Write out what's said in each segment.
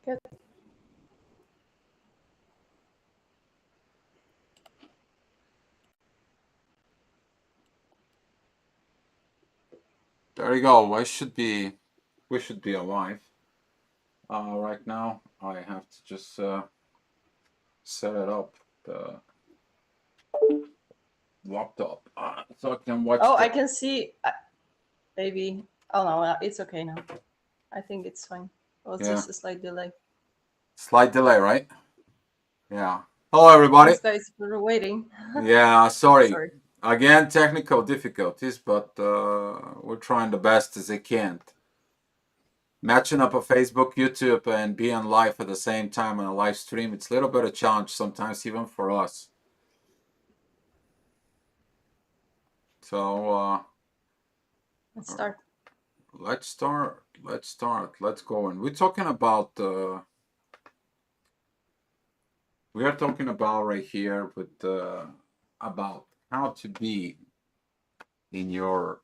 Good. There you go. We should be alive. Right now, I have to just set it up the laptop so I can watch Oh, the I can see. Maybe. Oh no, it's okay now. I think it's fine. It was yeah just a slight delay. slight delay, right? Yeah. Hello, everybody. Thanks, guys, for waiting. Yeah, sorry Sorry. again, technical difficulties, but we're trying the best as I can. Matching up a Facebook, YouTube, and being live at the same time on a live stream, it's a little bit of challenge sometimes, even for us. So Let's start. let's start. Let's go. And we're talking about we are talking about right here with about how to be in your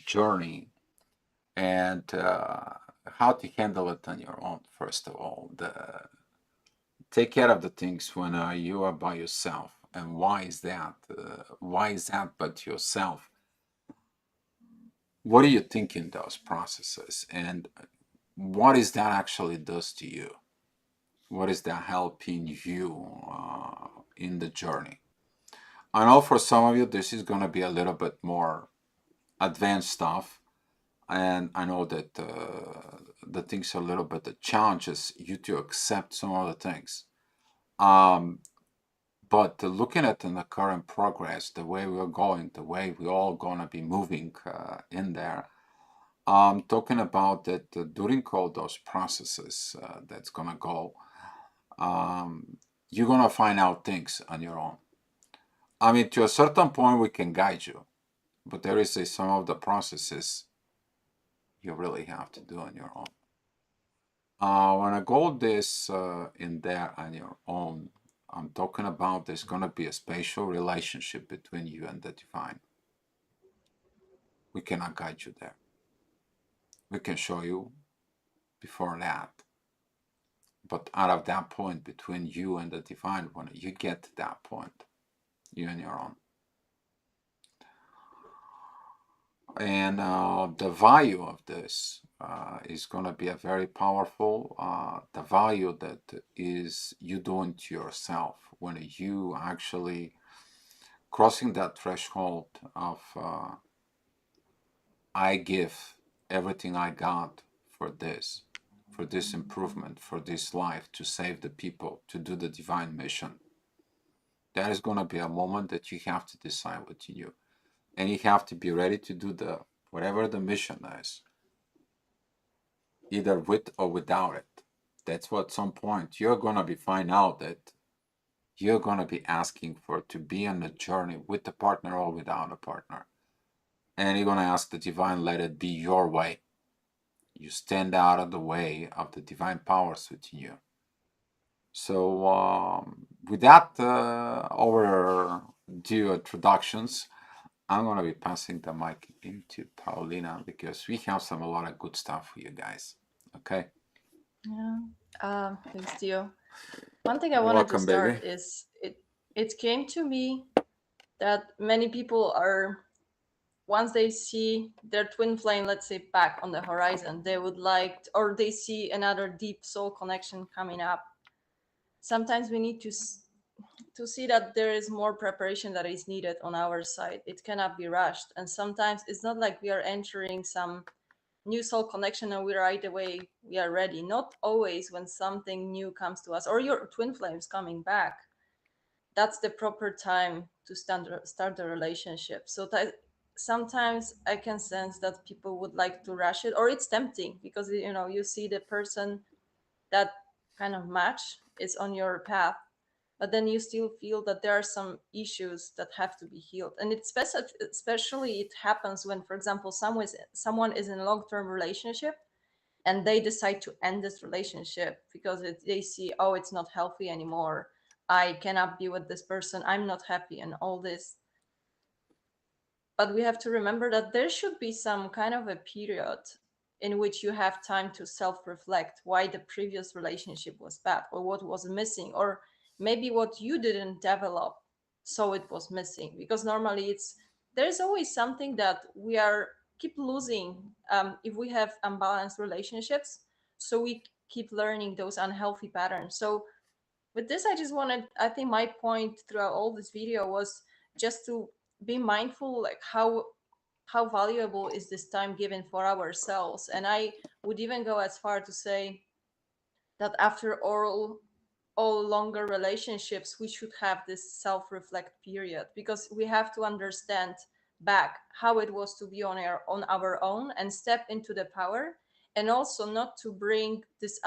journey and how to handle it on your own. First of all, take care of the things when you are by yourself. And why is that? Why is that but yourself? What do you think in those processes? And what is that actually does to you? What is that helping you in the journey? I know for some of you, this is going to be a little bit more advanced stuff. And I know that the things are a little bit that challenges you to accept some of the things. Um, But looking at in the current progress, the way we're going, the way we're all gonna be moving in there, talking about that during all those processes that's gonna go, you're gonna find out things on your own. I mean, to a certain point, we can guide you, but there is some of the processes you really have to do on your own. When I go this in there on your own, I'm talking about there's going to be a spatial relationship between you and the divine. We cannot guide you there. We can show you before that. But out of that point between you and the divine, when you get to that point, you and your own. And the value of this is going to be a very powerful, the value that is you doing to yourself when you actually crossing that threshold of I give everything I got for this improvement, for this life, to save the people, to do the divine mission. That is going to be a moment that you have to decide within you. And you have to be ready to do the whatever the mission is, either with or without it. That's what at some point you're going to be find out that you're going to be asking for to be on a journey with a partner or without a partner. And you're going to ask the divine, let it be your way. You stand out of the way of the divine powers within you. So, with that overdue introductions, I'm going to be passing the mic into Paulina because we have a lot of good stuff for you guys. Okay? Yeah. Thanks, Dio. One thing I wanted to Welcome, baby. start is it came to me that many people are, once they see their twin flame, let's say, back on the horizon, they would like, or they see another deep soul connection coming up. Sometimes we need to see that there is more preparation that is needed on our side. It cannot be rushed, and sometimes it's not like we are entering some new soul connection and we right away we are ready. Not always when something new comes to us or your twin flames coming back, that's the proper time to start the relationship. So that sometimes I can sense that people would like to rush it, or it's tempting because you see the person that kind of match is on your path, but then you still feel that there are some issues that have to be healed. And it's especially it happens when, for example, someone is in a long-term relationship and they decide to end this relationship because they see, oh, it's not healthy anymore, I cannot be with this person, I'm not happy, and all this. But we have to remember that there should be some kind of a period in which you have time to self-reflect why the previous relationship was bad, or what was missing, or maybe what you didn't develop, so it was missing. Because normally it's, there's always something that we are keep losing, if we have unbalanced relationships, so we keep learning those unhealthy patterns. So with this, I just wanted, I think my point throughout all this video was just to be mindful, like how valuable is this time given for ourselves. And I would even go as far to say that after all longer relationships, we should have this self-reflect period, because we have to understand back how it was to be on our own and step into the power, and also not to bring this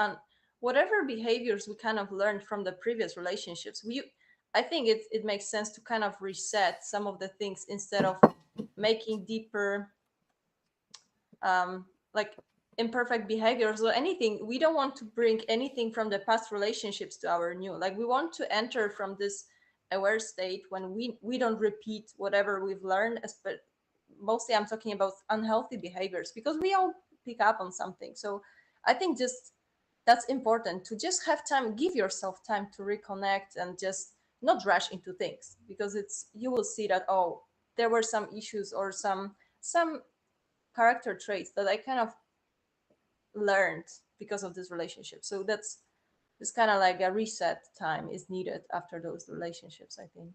whatever behaviors we kind of learned from the previous relationships. I think it makes sense to kind of reset some of the things instead of making deeper, like imperfect behaviors or anything. We don't want to bring anything from the past relationships to our new, like we want to enter from this aware state when we don't repeat whatever we've learned, but mostly I'm talking about unhealthy behaviors, because we all pick up on something. So I think just that's important, to just have time, give yourself time to reconnect and just not rush into things, because it's, you will see that, oh, there were some issues or some character traits that I kind of learned because of this relationship. So that's, it's kind of like a reset time is needed after those relationships, I think.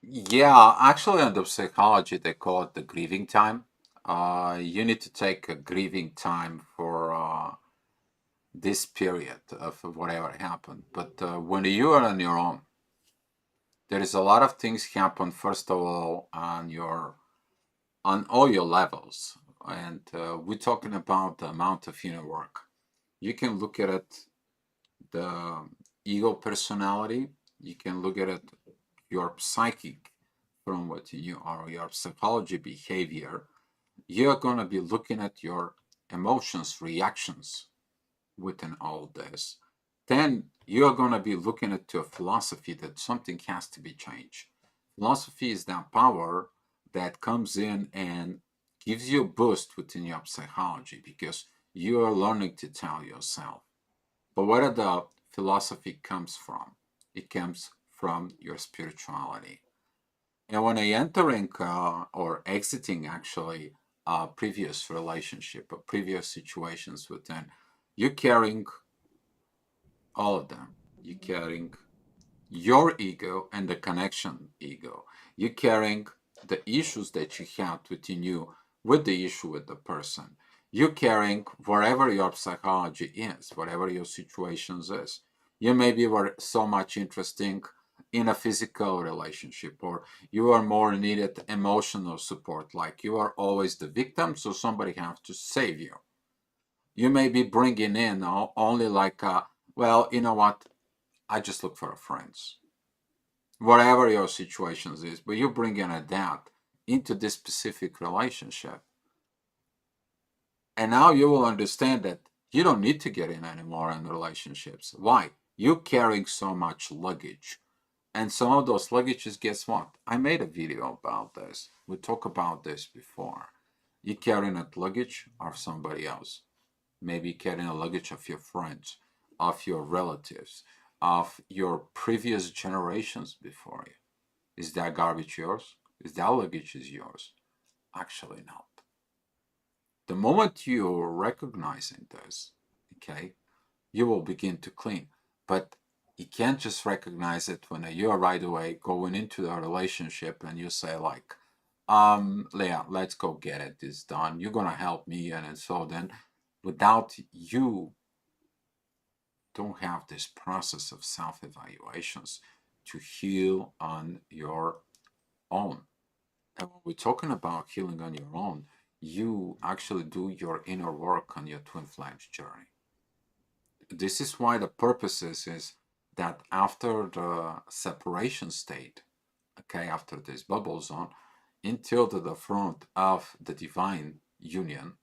Yeah, actually, under psychology, they call it the grieving time. You need to take a grieving time for this period of whatever happened. But when you are on your own, there is a lot of things happen. First of all, on all your levels, and we're talking about the amount of inner work. You can look at it, the ego personality. You can look at it, your psychic from what you are, your psychology behavior. You're going to be looking at your emotions, reactions within all this. Then you're going to be looking at your philosophy that something has to be changed. Philosophy is that power that comes in and gives you a boost within your psychology because you are learning to tell yourself. But where the philosophy comes from? It comes from your spirituality. And when I entering or exiting actually a previous relationship or previous situations within, you're carrying all of them. You're carrying your ego and the connection ego. You're carrying the issues that you had within you with the issue with the person. You're carrying wherever your psychology is, whatever your situations is. You maybe were so much interesting in a physical relationship, or you are more needed emotional support, like you are always the victim, so somebody has to save you. You may be bringing in only like, well, you know what? I just look for friends. Whatever your situations is, but you bring in a doubt into this specific relationship. And now you will understand that you don't need to get in anymore in relationships. Why? You're carrying so much luggage. And some of those luggages, guess what? I made a video about this. We talked about this before. You carrying a luggage of somebody else. Maybe carrying a luggage of your friends, of your relatives, of your previous generations before you. Is that garbage yours? Is that luggage is yours? Actually not. The moment you're recognizing this, okay, you will begin to clean. But you can't just recognize it when you're right away going into the relationship and you say like, Leah, let's go get it. It's done. You're gonna help me, and so then, without you don't have this process of self-evaluations to heal on your own. And when we're talking about healing on your own, you actually do your inner work on your twin flames journey. This is why the purpose is that after the separation state, okay, after this bubble zone, until the front of the divine union,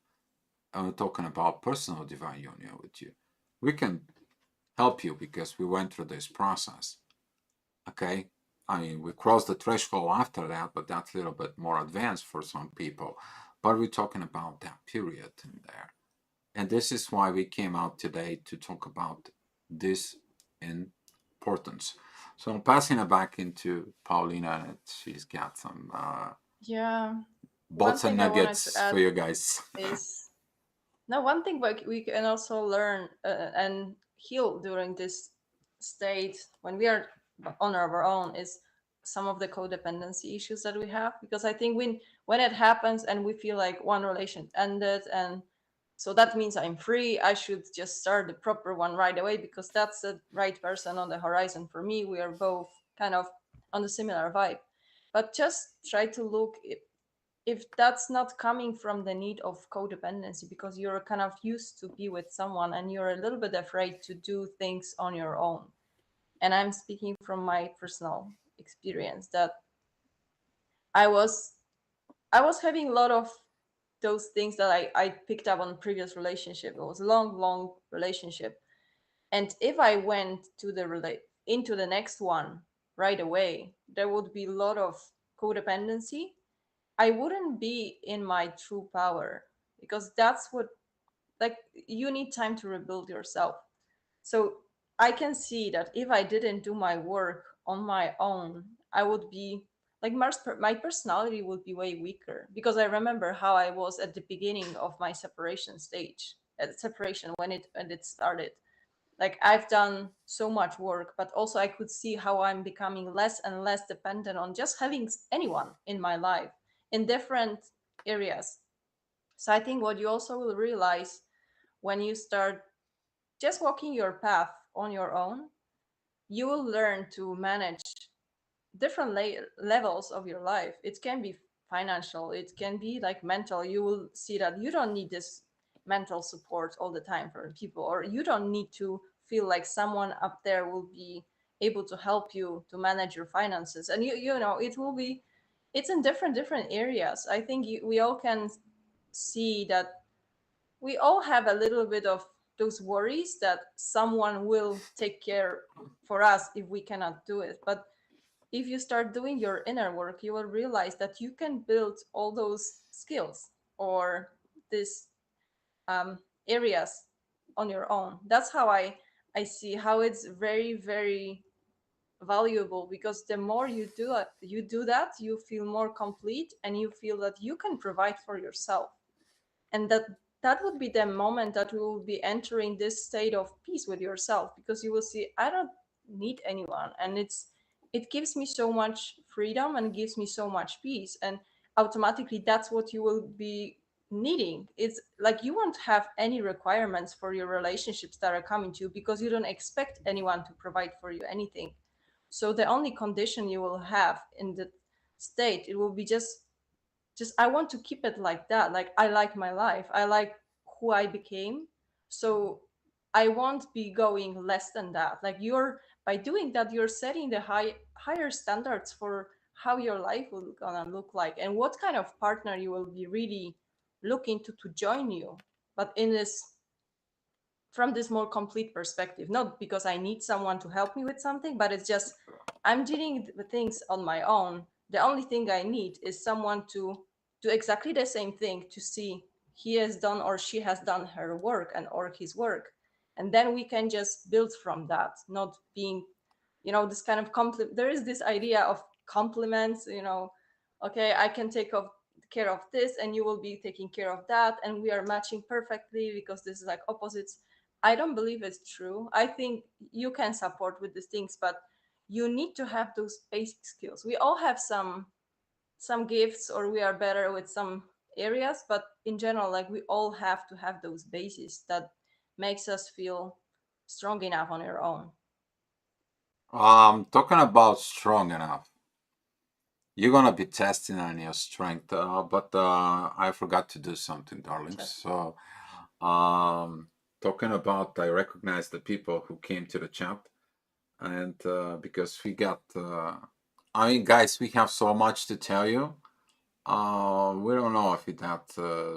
and we're talking about personal divine union with you, we can help you because we went through this process. Okay, I mean, we crossed the threshold after that, but that's a little bit more advanced for some people. But we're talking about that period in there. And this is why we came out today to talk about this importance. So I'm passing it back into Paulina, and she's got some Yeah. One bolts and thing I wanted to nuggets for add you guys. is now one thing we can also learn and heal during this state when we are on our own is some of the codependency issues that we have, because I think when it happens and we feel like one relation ended, and so that means I'm free, I should just start the proper one right away because that's the right person on the horizon for me, we are both kind of on the similar vibe. But just try to look if that's not coming from the need of codependency because you're kind of used to be with someone and you're a little bit afraid to do things on your own. And I'm speaking from my personal experience that i was I was having a lot of those things that I picked up on previous relationship. It was a long relationship, and if I went to into the next one right away, there would be a lot of codependency. I wouldn't be in my true power because that's what, like, you need time to rebuild yourself. So I can see that if I didn't do my work on my own, I would be like my personality would be way weaker because I remember how I was at the beginning of my separation stage, at separation when it started. Like I've done so much work, but also I could see how I'm becoming less and less dependent on just having anyone in my life in different areas. So I think what you also will realize when you start just walking your path on your own, you will learn to manage different levels of your life. It can be financial, it can be like mental. You will see that you don't need this mental support all the time from people, or you don't need to feel like someone up there will be able to help you to manage your finances. And you know, it will be, it's in different areas. I think we all can see that we all have a little bit of those worries that someone will take care for us if we cannot do it. But if you start doing your inner work, you will realize that you can build all those skills or these um, areas on your own. That's how I see how it's very valuable, because the more you do that, you feel more complete and you feel that you can provide for yourself. And that would be the moment that you will be entering this state of peace with yourself, because you will see I don't need anyone, and it gives me so much freedom and gives me so much peace, and automatically that's what you will be needing. It's like you won't have any requirements for your relationships that are coming to you because you don't expect anyone to provide for you anything. So the only condition you will have in the state, it will be just I want to keep it like that. Like I like my life, I like who I became, so I won't be going less than that. Like you're, by doing that, you're setting the higher standards for how your life will gonna look like and what kind of partner you will be really looking to join you, but in this, from this more complete perspective, not because I need someone to help me with something, but it's just I'm dealing with things on my own. The only thing I need is someone to do exactly the same thing, to see he has done or she has done her work and or his work, and then we can just build from that, not being, this kind of there is this idea of compliments, okay, I can take care of this and you will be taking care of that and we are matching perfectly because this is like opposites. I don't believe it's true. I think you can support with these things, but you need to have those basic skills. We all have some gifts or we are better with some areas, but in general, like we all have to have those bases that makes us feel strong enough on your own. Talking about strong enough, you're gonna be testing on your strength, but I forgot to do something, darlings. Just So, um, talking about, I recognize the people who came to the chat, and because we got, I mean, guys, we have so much to tell you. We don't know if that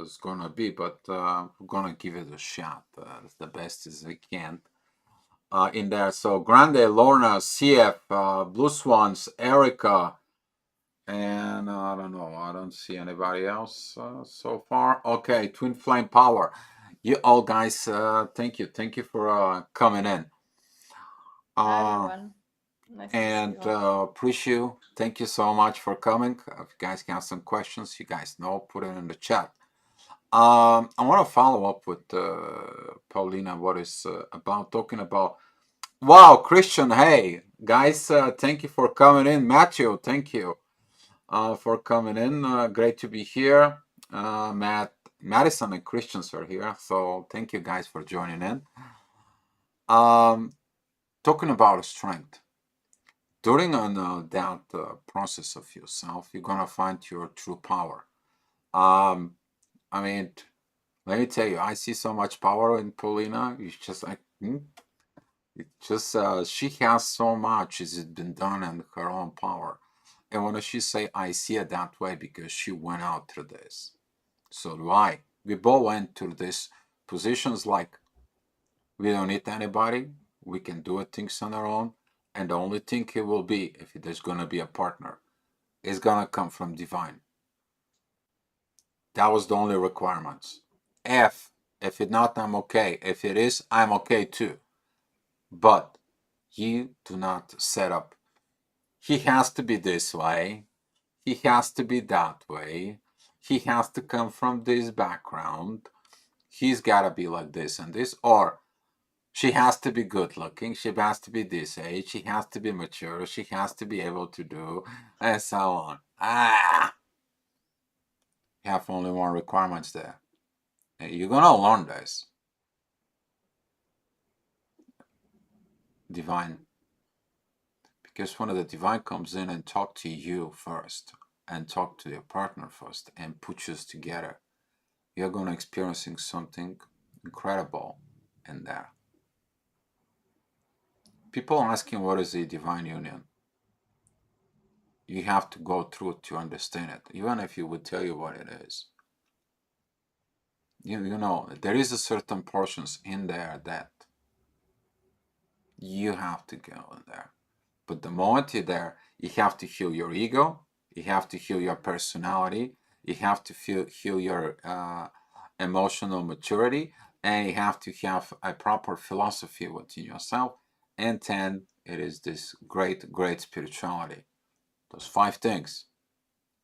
is gonna be, but we're gonna give it a shot the best as we can. In there, so Grande, Lorna, CF, Blue Swans, Erica, and I don't know, I don't see anybody else so far. Okay, Twin Flame Power. You all guys, thank you for coming in. Hi Uh, everyone. Nice to see you and all. appreciate you. Thank you so much for coming. If you guys have some questions, you guys know, put it in the chat. I want to follow up with Paulina. What is about talking about? Wow, Christian. Hey, guys, thank you for coming in. Matthew, thank you for coming in. Great to be here. Madison, and Christians are here. So thank you guys for joining in. Talking about strength. During that process of yourself, you're going to find your true power. Um, I mean, let me tell you, I see so much power in Paulina. It's just like, it just, she has so much has been done in her own power. And when she say, I see it that way because she went out through this. So do I. We both went through these positions like we don't need anybody. We can do things on our own. And the only thing it will be, if there's going to be a partner, is going to come from divine. That was the only requirements. If it not, I'm okay. If it is, I'm okay too. But you do not set up. He has to be this way. He has to be that way. He has to come from this background. He's got to be like this and this. Or she has to be good looking. She has to be this age. She has to be mature. She has to be able to do, and so on. You have only one requirements there. You're gonna learn this. Divine. Because when the divine comes in and talk to you first, and talk to your partner first, and put you together, you're gonna experiencing something incredible in there. People asking what is a divine union. You have to go through it to understand it, even if you would tell you what it is. You know, there is a certain portions in there that you have to go in there. But the moment you're there, you have to heal your ego, you have to heal your personality, you have to heal your emotional maturity, and you have to have a proper philosophy within yourself. And then it is this great, great spirituality. Those five things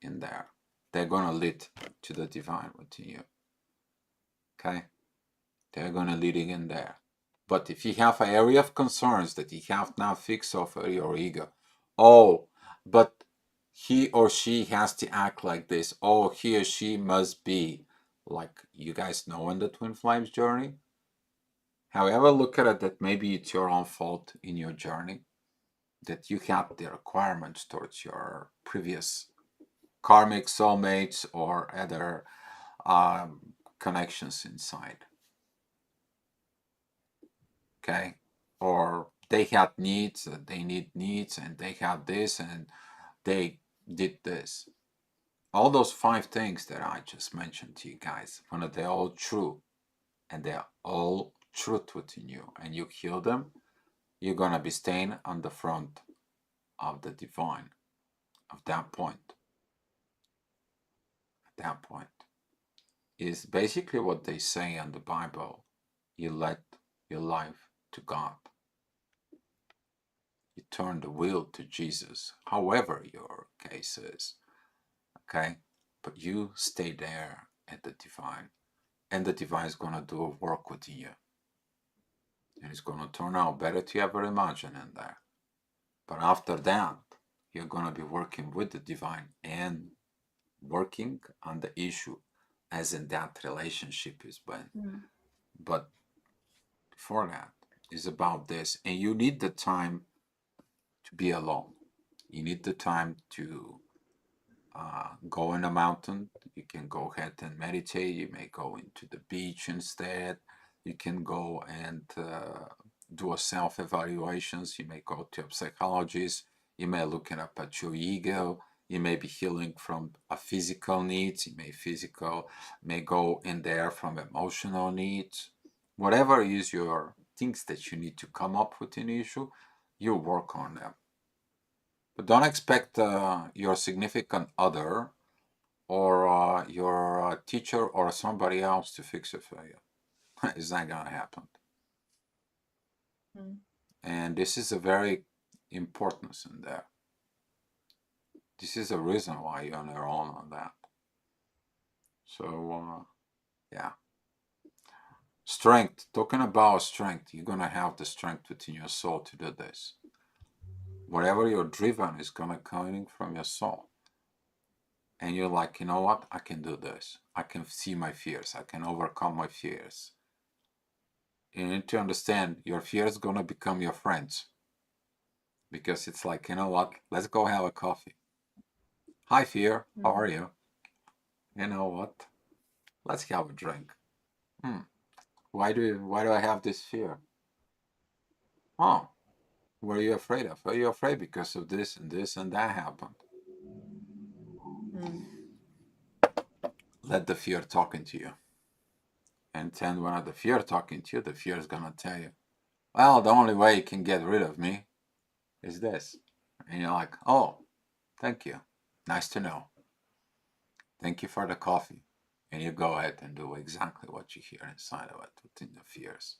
in there, they're going to lead to the divine within you. Okay? They're going to lead you in there. But if you have an area of concerns that you have not fixed off of your ego, oh, but he or she has to act like this, oh, he or she must be like you guys know in the Twin Flames journey. However, look at it that maybe it's your own fault in your journey that you had the requirements towards your previous karmic soulmates or other connections inside. Okay, or they had needs, they need needs, and they had this, and they did this. All those five things that I just mentioned to you guys, when they're all true, and they're all truth within you, and you heal them, you're gonna be staying on the front of the divine. Of that point, at that point, is basically what they say in the Bible. You let your life to God. You turn the will to Jesus, however your case is. Okay? But you stay there at the divine, and the divine is going to do a work within you. And it's going to turn out better to you ever imagine in there. But after that, you're going to be working with the divine and working on the issue as in that relationship is been. Mm. But before that is about this. And you need the time to be alone. You need the time to go in a mountain. You can go ahead and meditate. You may go into the beach instead. You can go and do a self-evaluations. You may go to a psychologist. You may look up at your ego. You may be healing from a physical needs. You may go in there from emotional needs. Whatever is your things that you need to come up with an issue, you work on them. But don't expect your significant other or your teacher or somebody else to fix it for you. It's not gonna happen. Mm. And this is a very importance in there. This is a reason why you're on your own on that. So yeah, strength. Talking about strength, you're gonna have the strength within your soul to do this. Whatever you're driven is gonna come from your soul, and you're like, you know what? I can do this. I can see my fears. I can overcome my fears. You need to understand your fears gonna become your friends because it's like, you know what? Let's go have a coffee. Hi, fear. How Mm. are you? You know what? Let's have a drink. Hmm. Why do I have this fear? Oh, what are you afraid of? Are you afraid because of this and that happened? Mm. Let the fear talking to you. And then when the fear talking to you, the fear is gonna tell you, well, the only way you can get rid of me is this. And you're like, oh, thank you. Nice to know. Thank you for the coffee. And you go ahead and do exactly what you hear inside of it within the fears.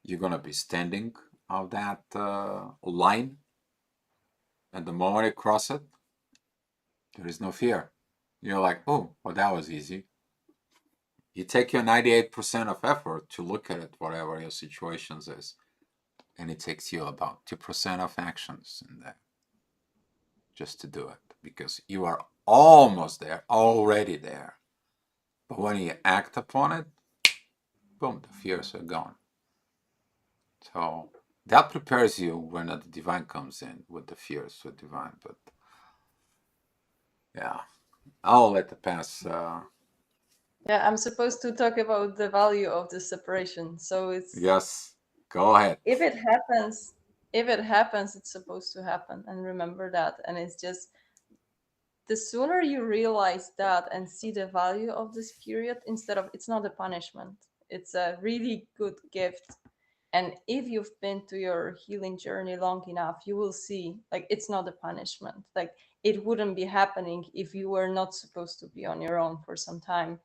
You're gonna be standing on that line, and the moment you cross it, there is no fear. You're like, oh, well, that was easy. You take your 98% of effort to look at it, whatever your situations is, and it takes you about 2% of actions in there just to do it because you are almost there, already there. But when you act upon it, boom, the fears are gone. So that prepares you when the divine comes in with the fears with divine. But yeah, I'll let the pass. Yeah, I'm supposed to talk about the value of the separation. So it's Yes, go ahead. if it happens, if it happens, it's supposed to happen, and remember that. And it's just the sooner you realize that and see the value of this period instead of it's not a punishment. It's a really good gift. And if you've been to your healing journey long enough, you will see like it's not a punishment. Like it wouldn't be happening if you were not supposed to be on your own for some time.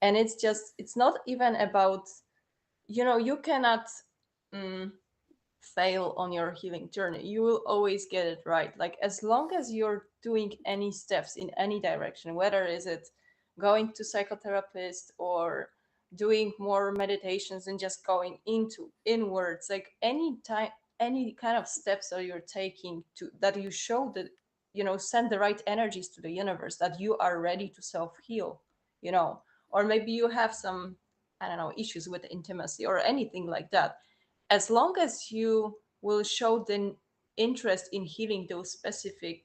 And it's just it's not even about you cannot mm, fail on your healing journey. You will always get it right. Like as long as you're doing any steps in any direction, whether is it going to psychotherapist or doing more meditations and just going into inwards, like any time, any kind of steps that you're taking to that you show that send the right energies to the universe that you are ready to self heal, you know, or maybe you have some I don't know issues with intimacy or anything like that. As long as you will show the interest in healing those specific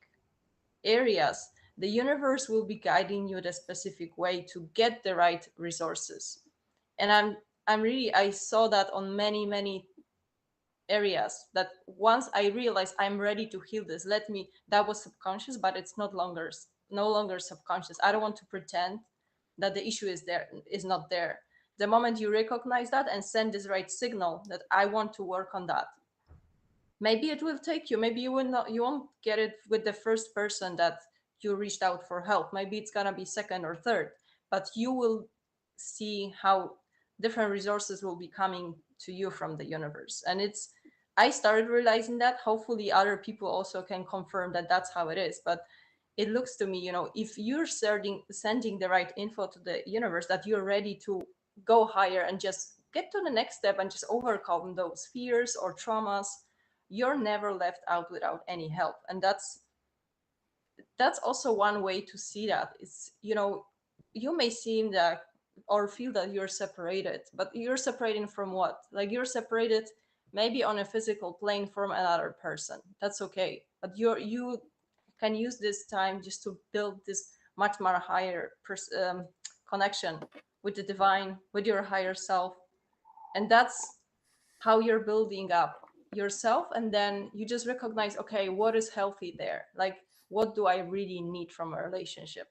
areas, the universe will be guiding you the specific way to get the right resources. And I'm really I saw that on many areas that once I realized I'm ready to heal this, let me that was subconscious, but it's no longer subconscious. I don't want to pretend that the issue is not there. The moment you recognize that and send this right signal that I want to work on that, maybe it will take you, maybe you won't get it with the first person that you reached out for help, maybe it's gonna be second or third, but you will see how different resources will be coming to you from the universe. And it's I started realizing that. Hopefully other people also can confirm that that's how it is. But it looks to me, if you're sending the right info to the universe that you're ready to go higher and just get to the next step and just overcome those fears or traumas, you're never left out without any help. And that's also one way to see that. It's you may seem that or feel that you're separated, but you're separating from what? Like you're separated maybe on a physical plane from another person. That's okay, but you can use this time just to build this much more higher connection with the divine, with your higher self. And that's how you're building up yourself. And then you just recognize, okay, what is healthy there? Like what do I really need from a relationship?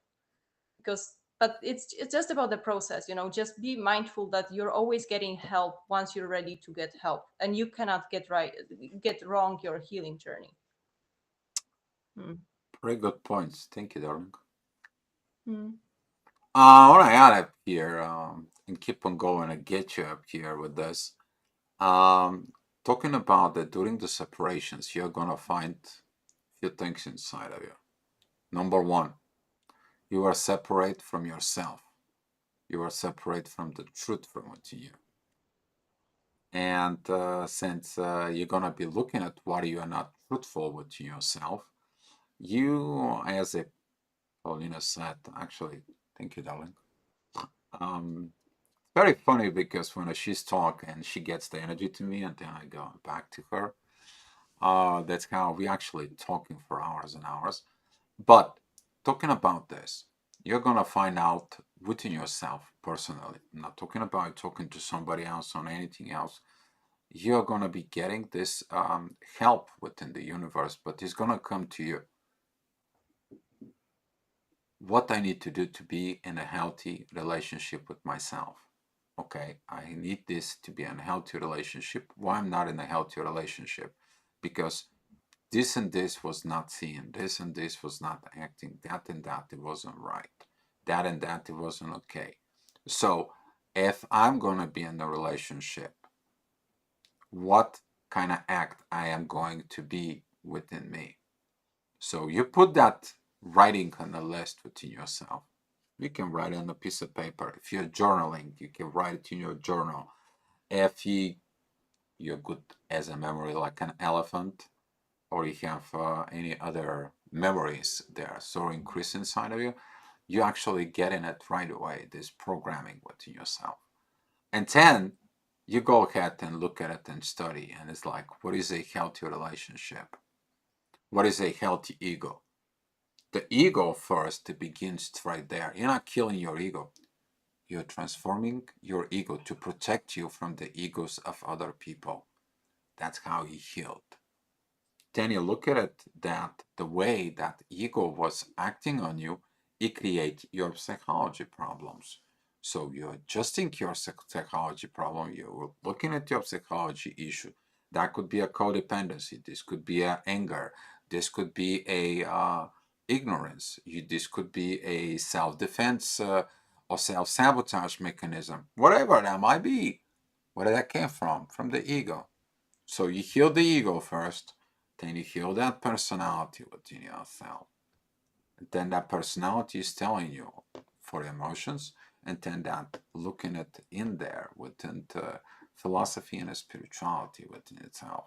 Because but it's just about the process, just be mindful that you're always getting help once you're ready to get help, and you cannot get wrong your healing journey. Hmm. Very good points. Thank you, darling. Hmm. What I add up here, and keep on going and get you up here with this. Um, Talking about that during the separations, you're gonna find few things inside of you. Number one, you are separate from yourself. You are separate from the truth from within you. And since you're gonna be looking at what you are not truthful within yourself, you, as a Paulina said, actually, thank you, darling. Um, Very funny because when she's talking and she gets the energy to me, and then I go back to her. That's how we actually talking for hours and hours. But talking about this, you're gonna find out within yourself personally. I'm not talking about talking to somebody else on anything else. You're gonna be getting this help within the universe, but it's gonna come to you. What I need to do to be in a healthy relationship with myself. Okay, I need this to be in a healthy relationship. Why I'm not in a healthy relationship? Because this and this was not seen, this and this was not acting, that and that it wasn't right, that and that it wasn't okay. So if I'm gonna be in a relationship, what kind of act I am going to be within me? So you put that writing on a list within yourself. You can write it on a piece of paper. If you're journaling, you can write it in your journal. If you're good as a memory like an elephant, or you have any other memories that are so increased inside of you, you actually getting it right away, this programming within yourself. And then you go ahead and look at it and study. And it's like, what is a healthy relationship? What is a healthy ego? The ego first begins right there. You're not killing your ego. You're transforming your ego to protect you from the egos of other people. That's how you healed. Then you look at it that the way that ego was acting on you, it creates your psychology problems. So you're adjusting your psychology problem. You're looking at your psychology issue. That could be a codependency. This could be a anger. This could be a ignorance. This could be a self-defense or self-sabotage mechanism. Whatever that might be. Where that came from the ego. So you heal the ego first, then you heal that personality within yourself. And then that personality is telling you for emotions, and then that looking at in there within the philosophy and the spirituality within itself.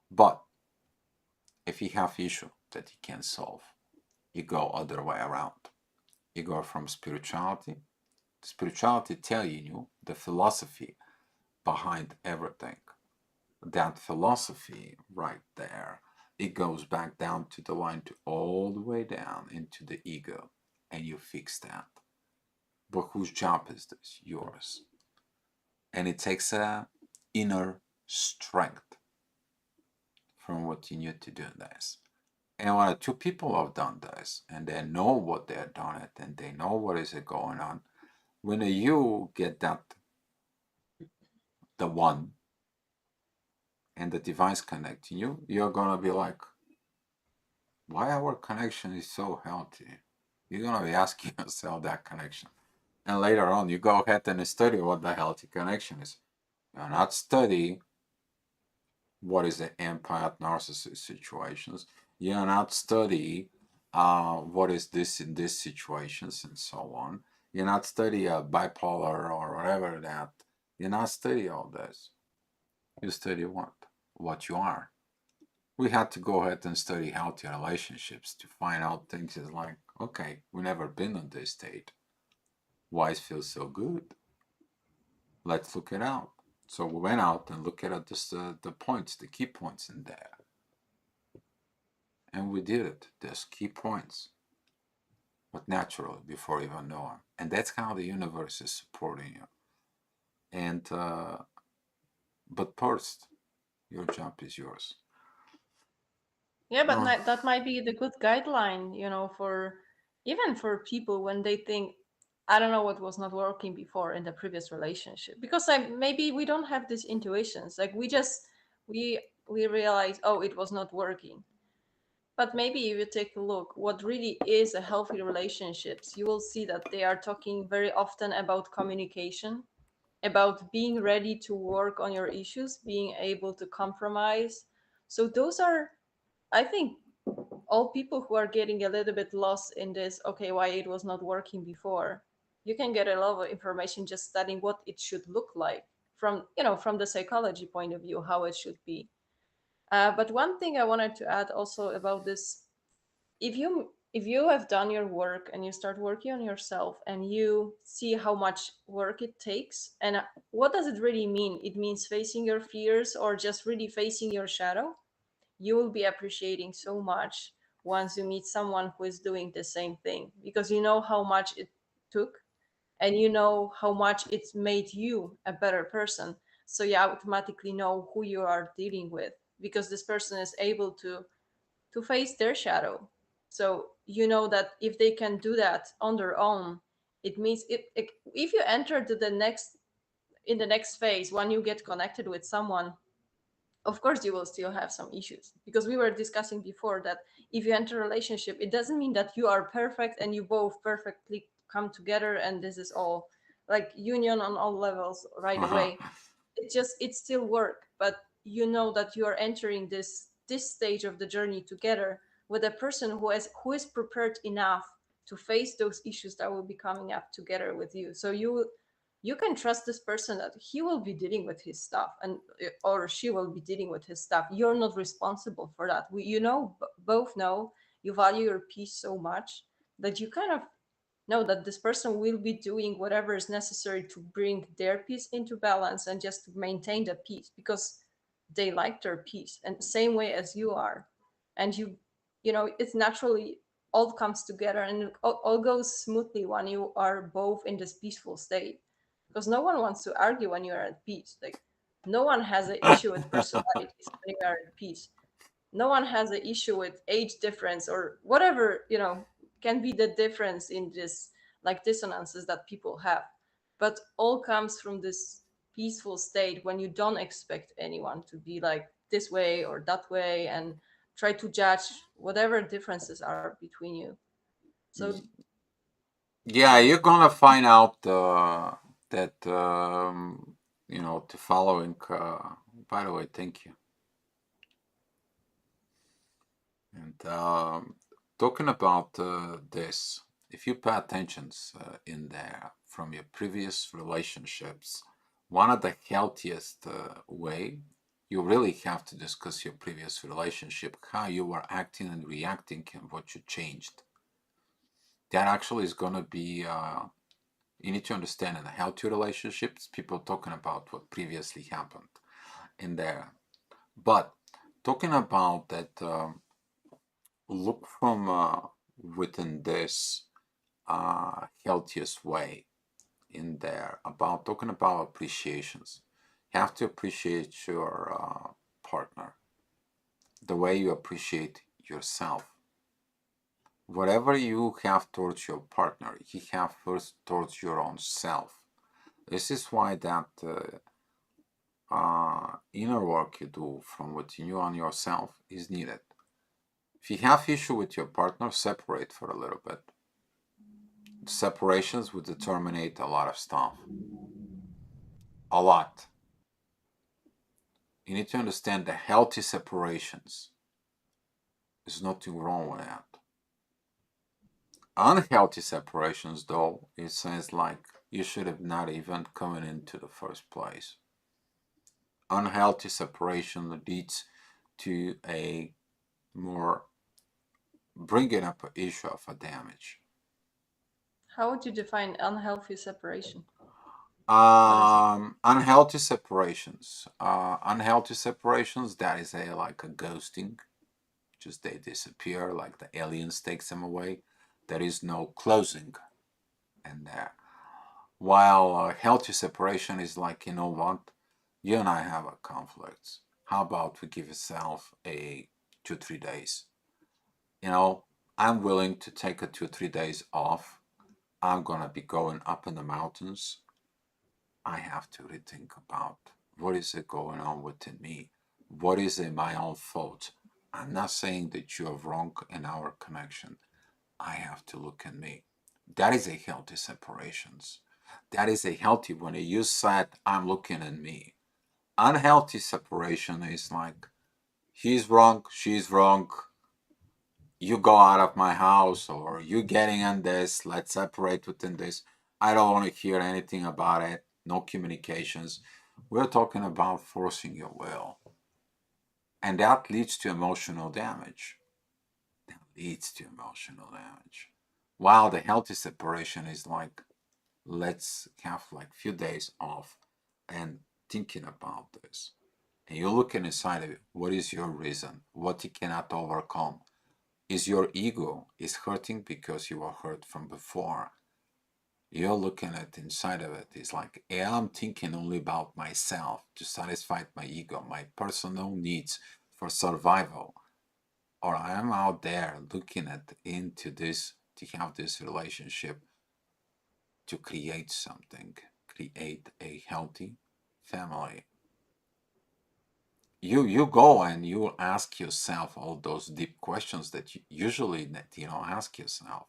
But if you have issue that you can solve, you go other way around. You go from spirituality telling you the philosophy behind everything. That philosophy right there, it goes back down to the line to all the way down into the ego, and you fix that. But whose job is this? Yours. And it takes a inner strength from what you need to do this. And when two people have done this and they know what they're done it and they know what is it going on, when you get that the one and the device connecting you, you're gonna be like, why our connection is so healthy? You're gonna be asking yourself that connection. And later on, you go ahead and study what the healthy connection is. You're not study what is the empath narcissist situations. You're not study what is this in these situations and so on. You're not study bipolar or whatever that. You're not study all this. You study what? What you are. We had to go ahead and study healthy relationships to find out things is like, okay, we never been on this state. Why it feels so good? Let's look it out. So we went out and looked at the points, the key points in there. And we did it. There's key points, but naturally before you even know them. And that's how the universe is supporting you. And but first, your job is yours. Yeah, but Oh, that might be the good guideline, for even for people when they think, I don't know what was not working before in the previous relationship. Because like maybe we don't have these intuitions. Like we realize, oh, it was not working. But maybe if you take a look, what really is a healthy relationships, you will see that they are talking very often about communication. about being ready to work on your issues, being able to compromise. So those are, I think, all people who are getting a little bit lost in this, okay, why it was not working before. You can get a lot of information just studying what it should look like from, from the psychology point of view, how it should be. But one thing I wanted to add also about this, if you have done your work and you start working on yourself and you see how much work it takes, and what does it really mean? It means facing your fears or just really facing your shadow. You will be appreciating so much once you meet someone who is doing the same thing, because you know how much it took, and you know how much it's made you a better person. So you automatically know who you are dealing with, because this person is able to face their shadow. So you know that if they can do that on their own, it means if you enter to the next in the next phase, when you get connected with someone, of course you will still have some issues, because we were discussing before that if you enter a relationship, it doesn't mean that you are perfect and you both perfectly come together and this is all like union on all levels right Uh-huh. away. It's still work, but you know that you are entering this stage of the journey together with a person who is prepared enough to face those issues that will be coming up together with you. So you can trust this person that he will be dealing with his stuff, and or she will be dealing with his stuff. You're not responsible for that. Both know you value your peace so much that you kind of know that this person will be doing whatever is necessary to bring their peace into balance and just to maintain the peace, because they like their peace and the same way as you are. And it's naturally all comes together, and all goes smoothly when you are both in this peaceful state, because no one wants to argue when you're at peace. Like, no one has an issue with personalities when you are at peace. No one has an issue with age difference or whatever, can be the difference in this, like, dissonances that people have. But all comes from this peaceful state when you don't expect anyone to be like this way or that way, and try to judge whatever differences are between you. So Yeah, you're gonna find out that the following. By the way, thank you. And talking about this, if you pay attention in there from your previous relationships, one of the healthiest way you really have to discuss your previous relationship, how you were acting and reacting, and what you changed. That actually is gonna be. You need to understand in a healthy relationships, people talking about what previously happened in there. But talking about that, look from within this healthiest way in there, about talking about appreciations. You have to appreciate your partner the way you appreciate yourself. Whatever you have towards your partner, you have first towards your own self. This is why that inner work you do from within you on yourself is needed. If you have issue with your partner, separate for a little bit. Separations would determine a lot of stuff. A lot. You need to understand the healthy separations. There's nothing wrong with that. Unhealthy separations, though, it says like you should have not even come into the first place. Unhealthy separation leads to a more bringing up an issue of a damage. how would you define unhealthy separation? What is it? Unhealthy separations. Unhealthy separations. That is a like a ghosting. Just they disappear, like the aliens takes them away. There is no closing in there. While healthy separation is like, you know what, you and I have a conflict. How about we give yourself a 2 3 days? You know, I'm willing to take a 2 3 days off. I'm gonna be going up in the mountains. I have to rethink about what is it going on within me. What is it my own fault? I'm not saying that you're wrong in our connection. I have to look at me. That is a healthy separations. That is a healthy one. You said, I'm looking at me. Unhealthy separation is like, he's wrong, she's wrong, you go out of my house, or you getting in this, let's separate within this. I don't want to hear anything about it. No communications. We're talking about forcing your will. And that leads to emotional damage. That leads to emotional damage. While the healthy separation is like, let's have like few days off and thinking about this. And you're looking inside of it. What is your reason? What you cannot overcome? Is your ego is hurting because you were hurt from before? You're looking at inside of it. It's like, yeah, I'm thinking only about myself to satisfy my ego, my personal needs for survival. Or I am out there looking at into this to have this relationship to create something, create a healthy family. You go and you ask yourself all those deep questions that you usually ask yourself.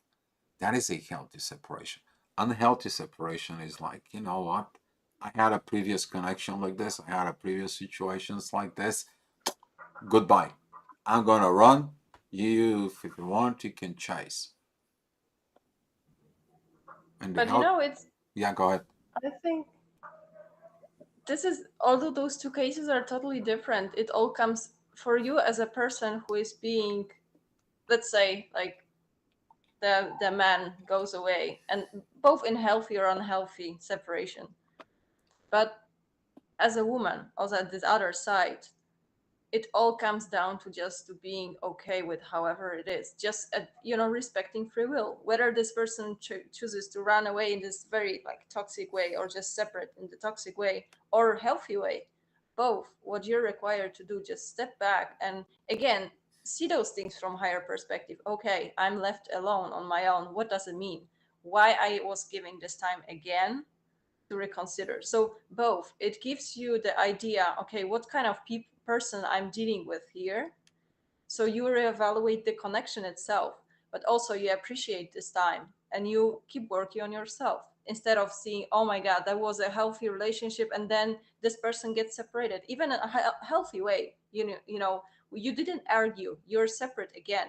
That is a healthy separation. Unhealthy separation is like, you know what? I had a previous connection like this. I had a previous situations like this. Goodbye. I'm gonna run. You, if you want, you can chase. And the But you health, know, it's, yeah, go ahead. I think this is, although those two cases are totally different, it all comes for you as a person who is being, let's say, like the man goes away, and both in healthy or unhealthy separation. But as a woman, also at this other side, it all comes down to just to being okay with however it is, just respecting free will, whether this person chooses to run away in this very like toxic way, or just separate in the toxic way or healthy way. Both, what you're required to do, just step back and again see those things from higher perspective. Okay, I'm left alone on my own. What does it mean? Why I was giving this time again to reconsider. So both, it gives you the idea, okay, what kind of person I'm dealing with here. So you reevaluate the connection itself, but also you appreciate this time and you keep working on yourself instead of seeing, oh my God, that was a healthy relationship, and then this person gets separated, even in a healthy way. You didn't argue, you're separate again.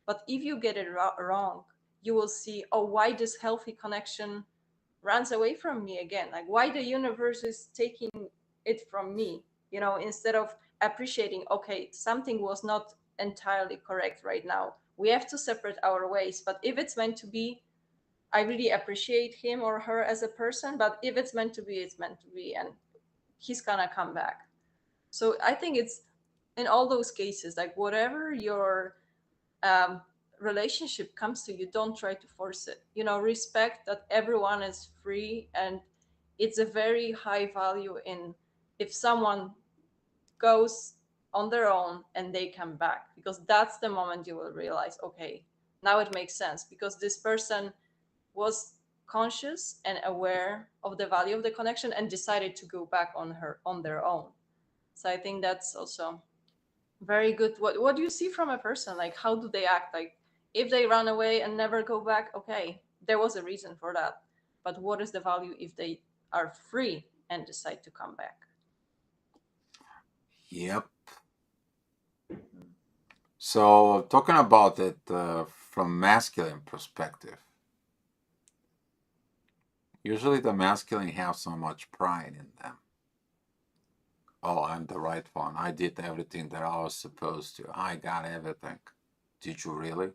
But if you get it wrong, you will see, oh, why this healthy connection runs away from me again, like why the universe is taking it from me, instead of appreciating, okay, something was not entirely correct right now, we have to separate our ways, but if it's meant to be, I really appreciate him or her as a person, but if it's meant to be, it's meant to be, and he's gonna come back. So I think it's, in all those cases, like whatever your um, relationship comes to you, don't try to force it. Respect that everyone is free, and it's a very high value in if someone goes on their own and they come back, because that's the moment you will realize, okay, now it makes sense, because this person was conscious and aware of the value of the connection and decided to go back on their own. So I think that's also very good. What do you see from a person? Like how do they act? Like if they run away and never go back, okay, there was a reason for that. But what is the value if they are free and decide to come back? Yep. So talking about it from masculine perspective, usually the masculine have so much pride in them. Oh, I'm the right one. I did everything that I was supposed to. I got everything. Did you really?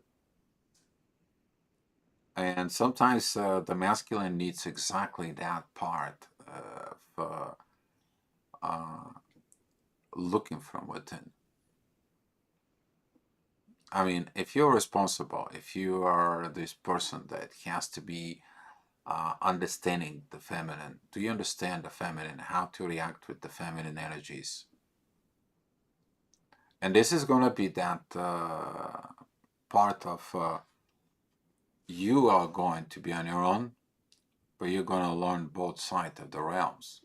And sometimes the masculine needs exactly that part of uh, looking from within. I mean, if you're responsible, if you are this person that has to be understanding the feminine, do you understand the feminine, how to react with the feminine energies? And this is going to be that part of you are going to be on your own, but you're going to learn both sides of the realms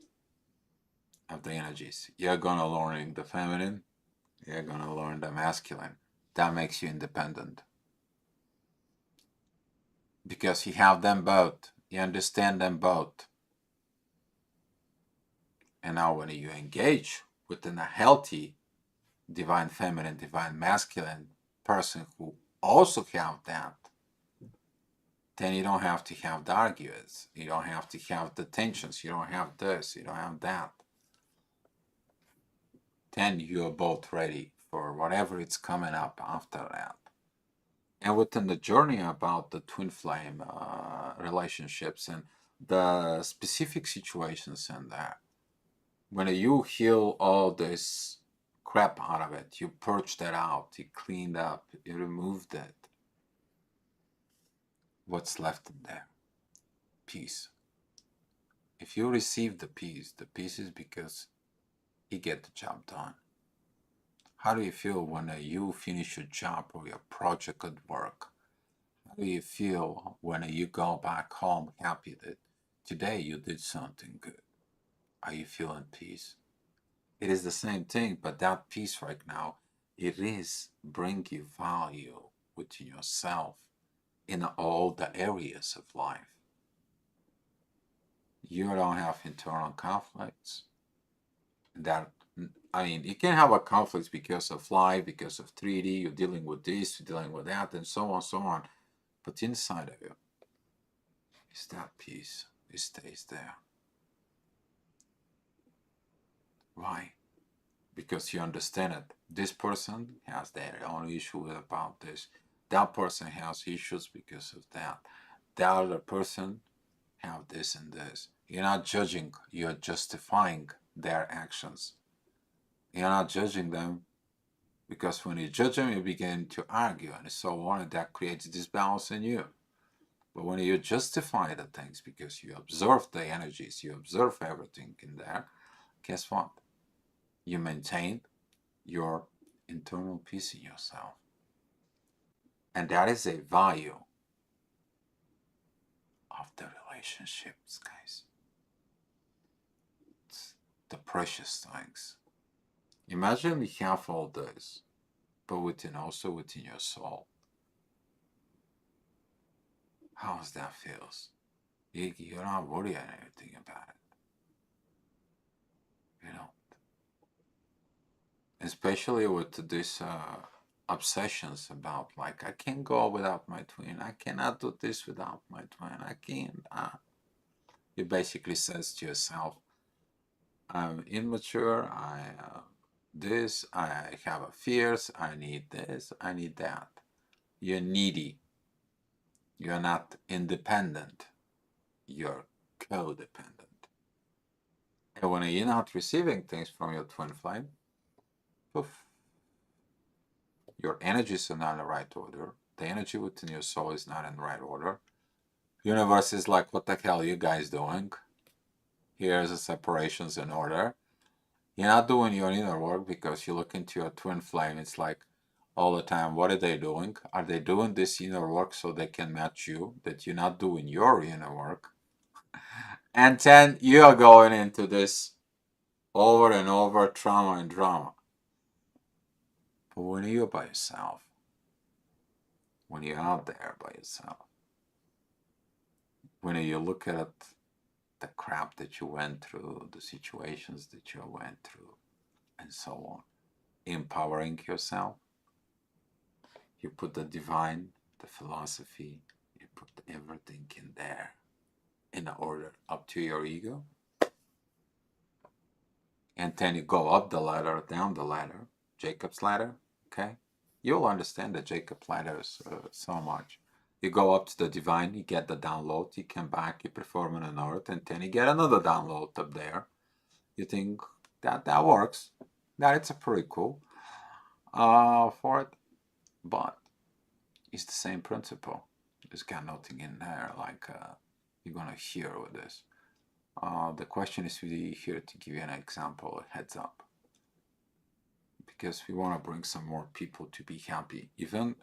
of the energies. You're going to learn the feminine, you're going to learn the masculine. That makes you independent because you have them both. You understand them both. And now when you engage within a healthy divine feminine, divine masculine person who also have that, then you don't have to have the arguments. You don't have to have the tensions. You don't have this. You don't have that. Then you're both ready for whatever is coming up after that. And within the journey about the twin flame relationships and the specific situations in there, when you heal all this crap out of it, you purged it out, you cleaned up, you removed it, what's left in there? Peace. If you receive the peace is because you get the job done. How do you feel when you finish your job or your project at work? How do you feel when you go back home happy that today you did something good? Are you feeling peace? It is the same thing, but that peace right now, it is bring you value within yourself in all the areas of life. You don't have internal conflicts. That I mean, you can have a conflict because of life, because of 3D. You're dealing with this, you're dealing with that, and so on, so on. But inside of you is that peace. It stays there. Why? Because you understand it. This person has their own issue about this. That person has issues because of that. The other person have this and this. You're not judging, you're justifying their actions. You're not judging them because when you judge them, you begin to argue and so on, and that creates disbalance in you. But when you justify the things because you observe the energies, you observe everything in there, guess what? You maintain your internal peace in yourself. And that is a value of the relationships, guys. It's the precious things. Imagine we have all this, but also within your soul. How does that feels? You're not worrying anything about it. You know, especially with this obsessions about like I can't go without my twin. I cannot do this without my twin. I can't. You basically says to yourself, I'm immature. I have a fears. I need this. I need that. You're needy. You're not independent. You're codependent. And when you're not receiving things from your twin flame, poof, your energies are not in the right order. The energy within your soul is not in the right order. Universe is like, what the hell are you guys doing? Here's the separations in order. You're not doing your inner work because you look into your twin flame. It's like all the time, what are they doing? Are they doing this inner work so they can match you? That you're not doing your inner work. And then you are going into this over and over trauma and drama. But when you're by yourself, when you're out there by yourself, when you look at the crap that you went through, the situations that you went through, and so on, empowering yourself, you put the divine, the philosophy, you put everything in there in order up to your ego. And then you go up the ladder, down the ladder, Jacob's ladder, okay? You'll understand the Jacob ladder so much. You go up to the divine, you get the download, you come back, you perform on an earth, and then you get another download up there. You think that works. That it's a pretty cool for it, but it's the same principle. There's got nothing in there like you're gonna hear with this. The question is really here to give you an example, a heads up, because we want to bring some more people to be happy. Even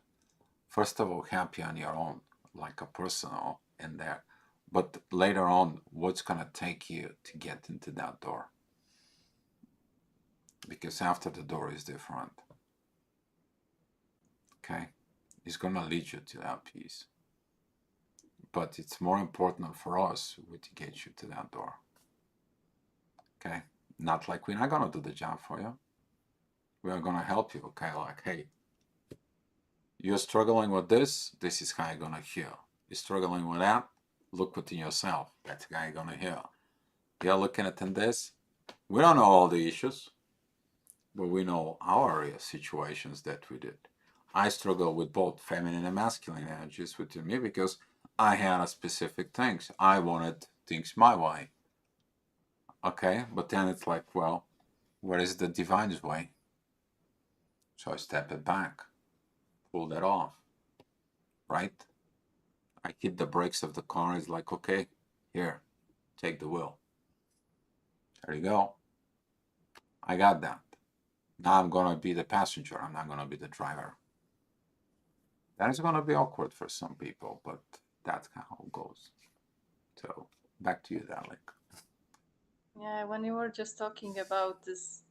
first of all, happy on your own, like a personal in there, but later on, what's gonna take you to get into that door? Because after the door is different. Okay, it's gonna lead you to that peace. But it's more important for us to get you to that door. Okay, Not like we're not gonna do the job for you. We are gonna help you. Okay, like, hey, you're struggling with this. This is how you're gonna heal. You're struggling with that. Look within yourself. That's how you're gonna heal. You're looking at this. We don't know all the issues, but we know our situations that we did. I struggle with both feminine and masculine energies within me because I had a specific things. I wanted things my way. Okay, but then it's like, well, where is the divine's way? So I step it back, pull that off, right? I hit the brakes of the car. It's like, okay, here, take the wheel. There you go. I got that. Now I'm gonna be the passenger. I'm not gonna be the driver. That is gonna be awkward for some people, but that's how it goes. So back to you, Dalek. Yeah, when you were just talking about this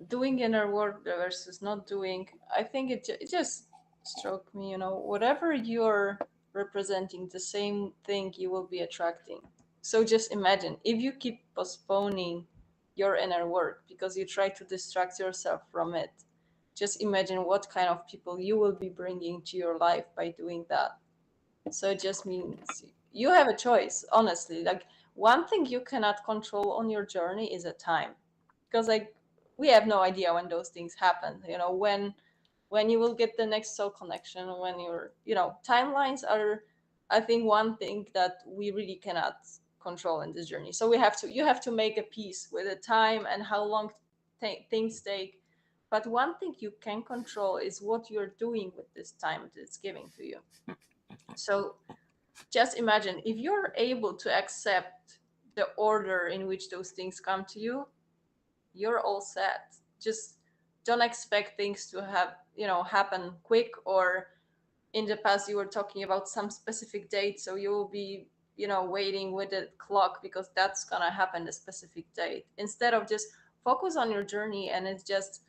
doing inner work versus not doing, I think it just struck me, whatever you're representing, the same thing you will be attracting. So just imagine if you keep postponing your inner work because you try to distract yourself from it, just imagine what kind of people you will be bringing to your life by doing that. So it just means you have a choice, honestly. Like, one thing you cannot control on your journey is a time. Because like we have no idea when those things happen. When you will get the next soul connection, when timelines are, I think, one thing that we really cannot control in this journey. So you have to make a peace with the time and how long things take. But one thing you can control is what you're doing with this time that it's giving to you. So just imagine if you're able to accept the order in which those things come to you, you're all set. Just don't expect things to happen quick, or in the past you were talking about some specific date, so you will be waiting with the clock because that's gonna happen a specific date, instead of just focus on your journey. And it's just,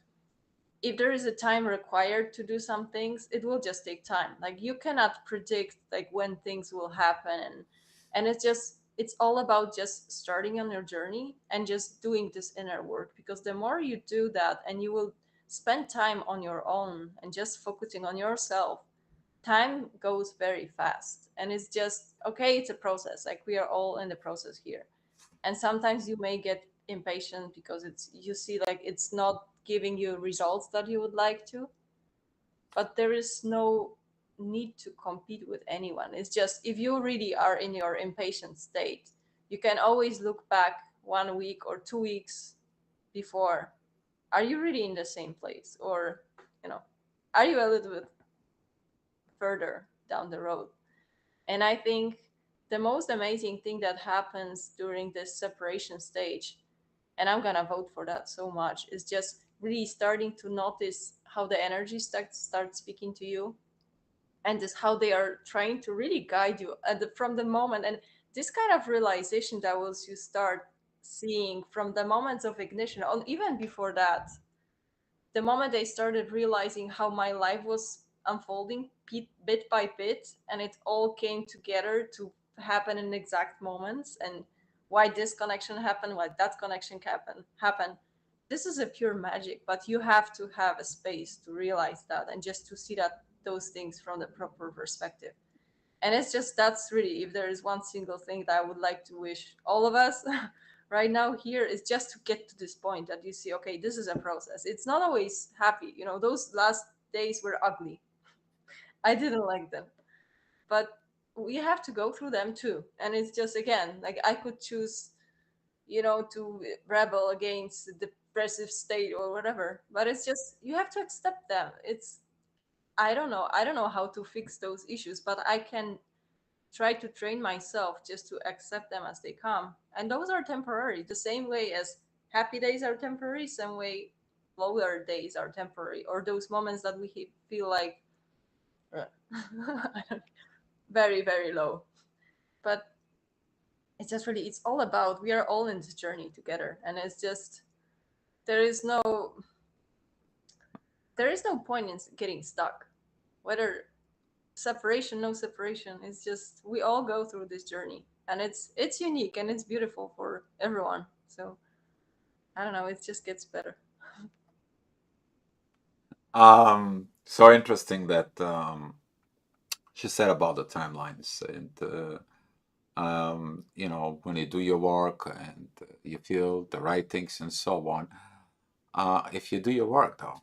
if there is a time required to do some things, it will just take time. Like, you cannot predict like when things will happen. And it's all about just starting on your journey and just doing this inner work, because the more you do that and you will spend time on your own and just focusing on yourself, time goes very fast. And it's just okay, it's a process. Like, we are all in the process here. And sometimes you may get impatient because you see like it's not giving you results that you would like to, but there is no need to compete with anyone. It's just, if you really are in your impatient state, you can always look back 1 week or 2 weeks before. Are you really in the same place, or you know are you a little bit further down the road? And I think the most amazing thing that happens during this separation stage, and I'm gonna vote for that so much, is just really starting to notice how the energy start speaking to you, and just how they are trying to really guide you from the moment. And this kind of realization that was you start seeing from the moments of ignition, or even before that, the moment I started realizing how my life was unfolding bit by bit, and it all came together to happen in exact moments, and why this connection happened, why that connection happened. This is a pure magic, but you have to have a space to realize that and just to see that those things from the proper perspective. And it's just, that's really, if there is one single thing that I would like to wish all of us right now here, is just to get to this point that you see, okay, this is a process. It's not always happy. Those last days were ugly. I didn't like them, but we have to go through them too. And it's just, again, like, I could choose to rebel against the depressive state or whatever, but it's just, you have to accept them. It's, I don't know how to fix those issues, but I can try to train myself just to accept them as they come. And those are temporary, the same way as happy days are temporary, same way lower days are temporary, or those moments that we feel like I don't, very, very low. But it's just really, it's all about, we are all in this journey together. And it's just, there is no point in getting stuck, whether separation, no separation. It's just, we all go through this journey, and it's unique and it's beautiful for everyone. So I don't know, it just gets better. So interesting that she said about the timelines and when you do your work and you feel the right things and so on. If you do your work though,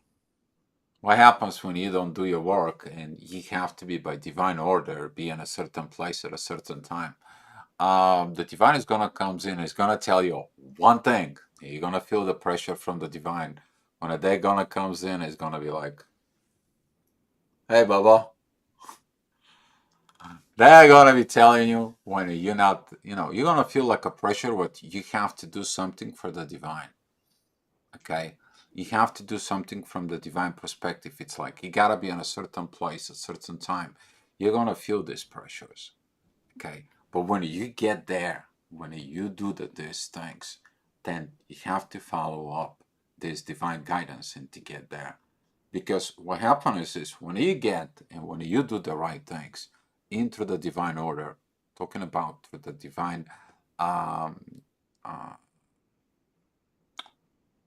what happens when you don't do your work and you have to be by divine order, be in a certain place at a certain time? The divine is gonna comes in, is gonna tell you one thing. You're gonna feel the pressure from the divine. When a day gonna comes in, it's gonna be like, hey Bubba, they're gonna be telling you when you're not, you're gonna feel like a pressure, but you have to do something for the divine. Okay, you have to do something from the divine perspective. It's like you gotta be in a certain place at a certain time. You're gonna feel these pressures. Okay, but when you get there, when you do these things, then you have to follow up this divine guidance and to get there. Because what happens is when you get and when you do the right things into the divine order, talking about the divine, um, uh,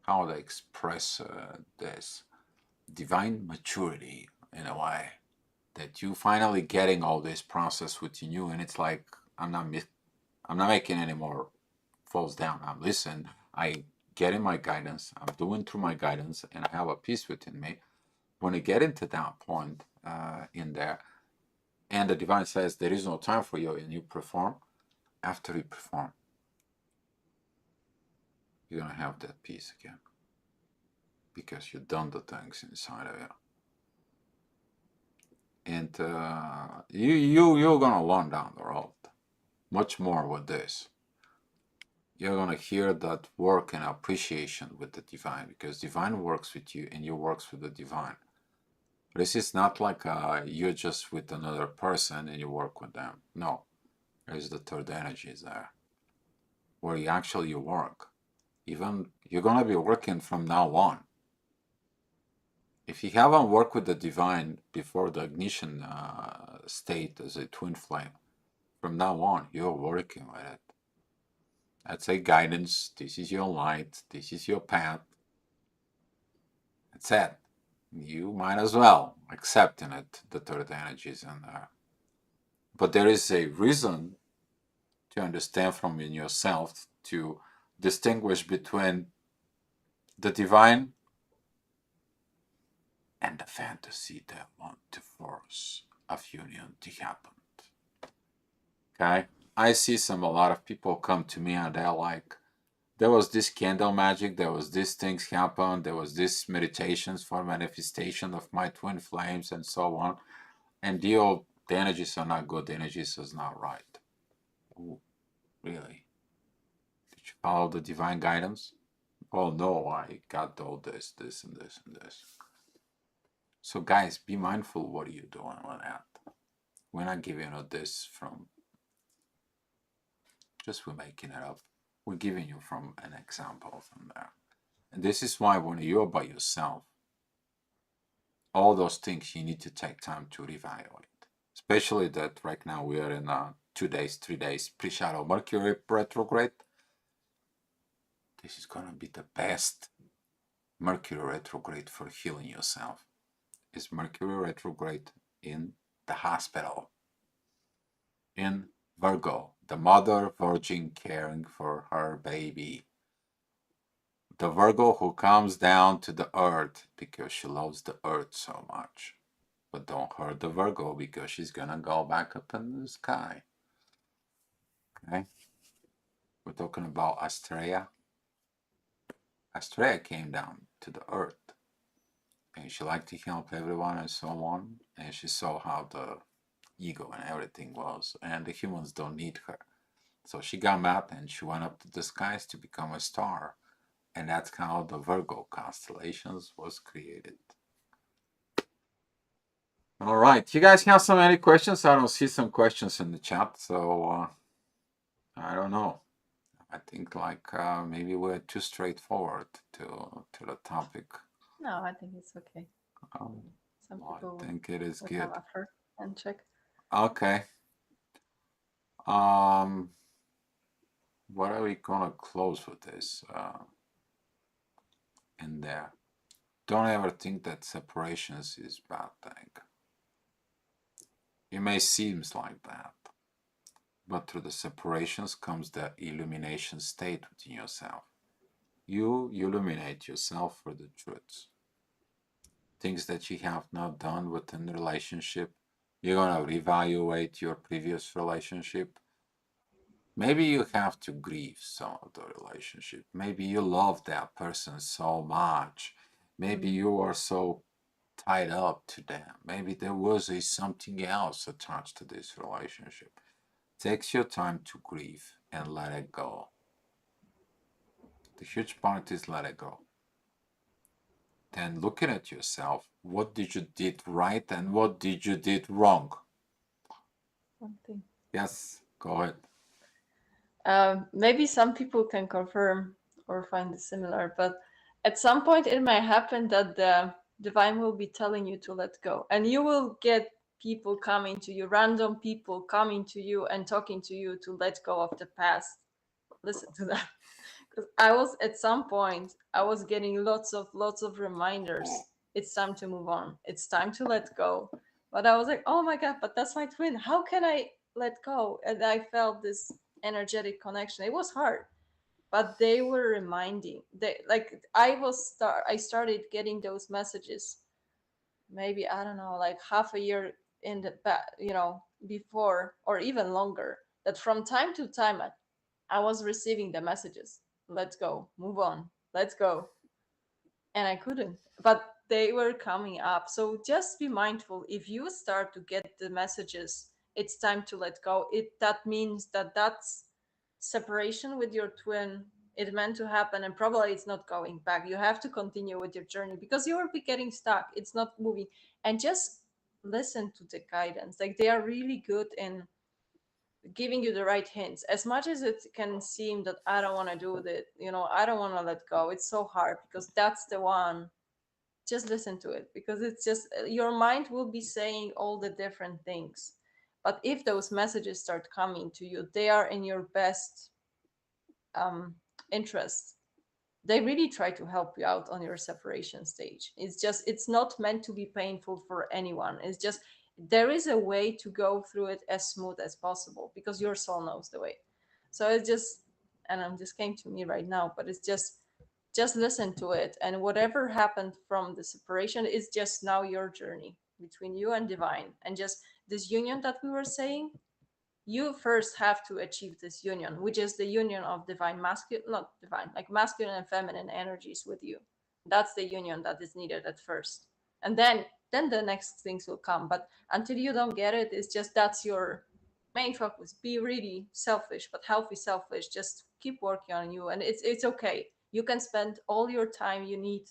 how they express this divine maturity in a way that you finally getting all this process within you, and it's like I'm not making any more falls down. I'm listening. I getting my guidance. I'm doing through my guidance, and I have a peace within me. When you get into that point in there, and the divine says there is no time for you, and you perform. After you perform, you're gonna have that peace again because you've done the things inside of you, and you're gonna learn down the road much more with this. You're gonna hear that work and appreciation with the divine because divine works with you and you works with the divine. This is not like you're just with another person and you work with them. No, there's the third energies there where you actually work. Even you're gonna be working from now on. If you haven't worked with the divine before the ignition state as a twin flame, from now on you're working with it. That's a guidance. This is your light. This is your path. That's it. You might as well accept in it the third energies in there. But there is a reason to understand from in yourself to distinguish between the divine and the fantasy that want to force of union to happen. Okay? I see a lot of people come to me and they're like, there was this candle magic, there was these things happen, there was this meditations for manifestation of my twin flames and so on. And the energies are not good, the energies is not right. Ooh, really? Did you follow the divine guidance? Oh no, I got all this, and this, and this. So guys, be mindful what are you doing with that. We're not giving you this from just we're making it up. We're giving you from an example from there. And this is why when you're by yourself, all those things you need to take time to reevaluate. Especially that right now we are in 2 days, 3 days pre-shadow Mercury retrograde. This is gonna be the best Mercury retrograde for healing yourself. Is Mercury retrograde in the hospital in Virgo, the mother virgin caring for her baby. The Virgo who comes down to the earth because she loves the earth so much. But don't hurt the Virgo because she's gonna go back up in the sky. Okay? We're talking about Astrea. Astrea came down to the earth and she liked to help everyone and so on. And she saw how the ego and everything was, and the humans don't need her. So she got mad and she went up to the skies to become a star. And that's how the Virgo constellations was created. All right. You guys have some any questions? I don't see some questions in the chat, so I don't know. I think like maybe we're too straightforward to the topic. No, I think it's okay. Um, Some I people think it is will come good. after and check. Okay. Um, what are we gonna close with this? in there. Don't ever think that separations is bad thing. It may seem like that, but through the separations comes the illumination state within yourself. You illuminate yourself for the truths. Things that you have not done within the relationship. You're gonna reevaluate your previous relationship. Maybe you have to grieve some of the relationship. Maybe you love that person so much. Maybe Mm. you are so tied up to them. Maybe there was something else attached to this relationship. Takes your time to grieve and let it go. The huge part is let it go. Then looking at yourself, what did you did right and what did you did wrong? One thing. Yes, go ahead. Maybe some people can confirm or find it similar, but at some point it might happen that the divine will be telling you to let go, and you will get people coming to you, random people coming to you and talking to you to let go of the past. Listen to that. Because I was at some point, I was getting lots of reminders. It's time to move on. It's time to let go. But I was like, oh my god, but that's my twin. How can I let go? And I felt this energetic connection. It was hard, but they were reminding. They like I started getting those messages. Maybe I don't know, like half a year in the back, before or even longer. That from time to time I was receiving the messages. Let's go, move on, let's go. And I couldn't. But they were coming up. So just be mindful if you start to get the messages, it's time to let go. That means that that's separation with your twin. It meant to happen and probably it's not going back. You have to continue with your journey because you will be getting stuck. It's not moving. And just listen to the guidance. Like they are really good in giving you the right hints. As much as it can seem that I don't want to do that, I don't want to let go, it's so hard because that's the one. Just listen to it because it's just your mind will be saying all the different things. But if those messages start coming to you, they are in your best um, interest. They really try to help you out on your separation stage. It's not meant to be painful for anyone. It's just there is a way to go through it as smooth as possible because your soul knows the way. So it's just, and I'm just came to me right now, but it's just listen to it, and whatever happened from the separation is just now your journey between you and divine, and just this union that we were saying, you first have to achieve this union, which is the union of divine masculine, not divine, like masculine and feminine energies with you. That's the union that is needed at first. And then the next things will come. But until you don't get it, it's just that's your main focus. Be really selfish, but healthy selfish. Just keep working on you. And it's okay. You can spend all your time you need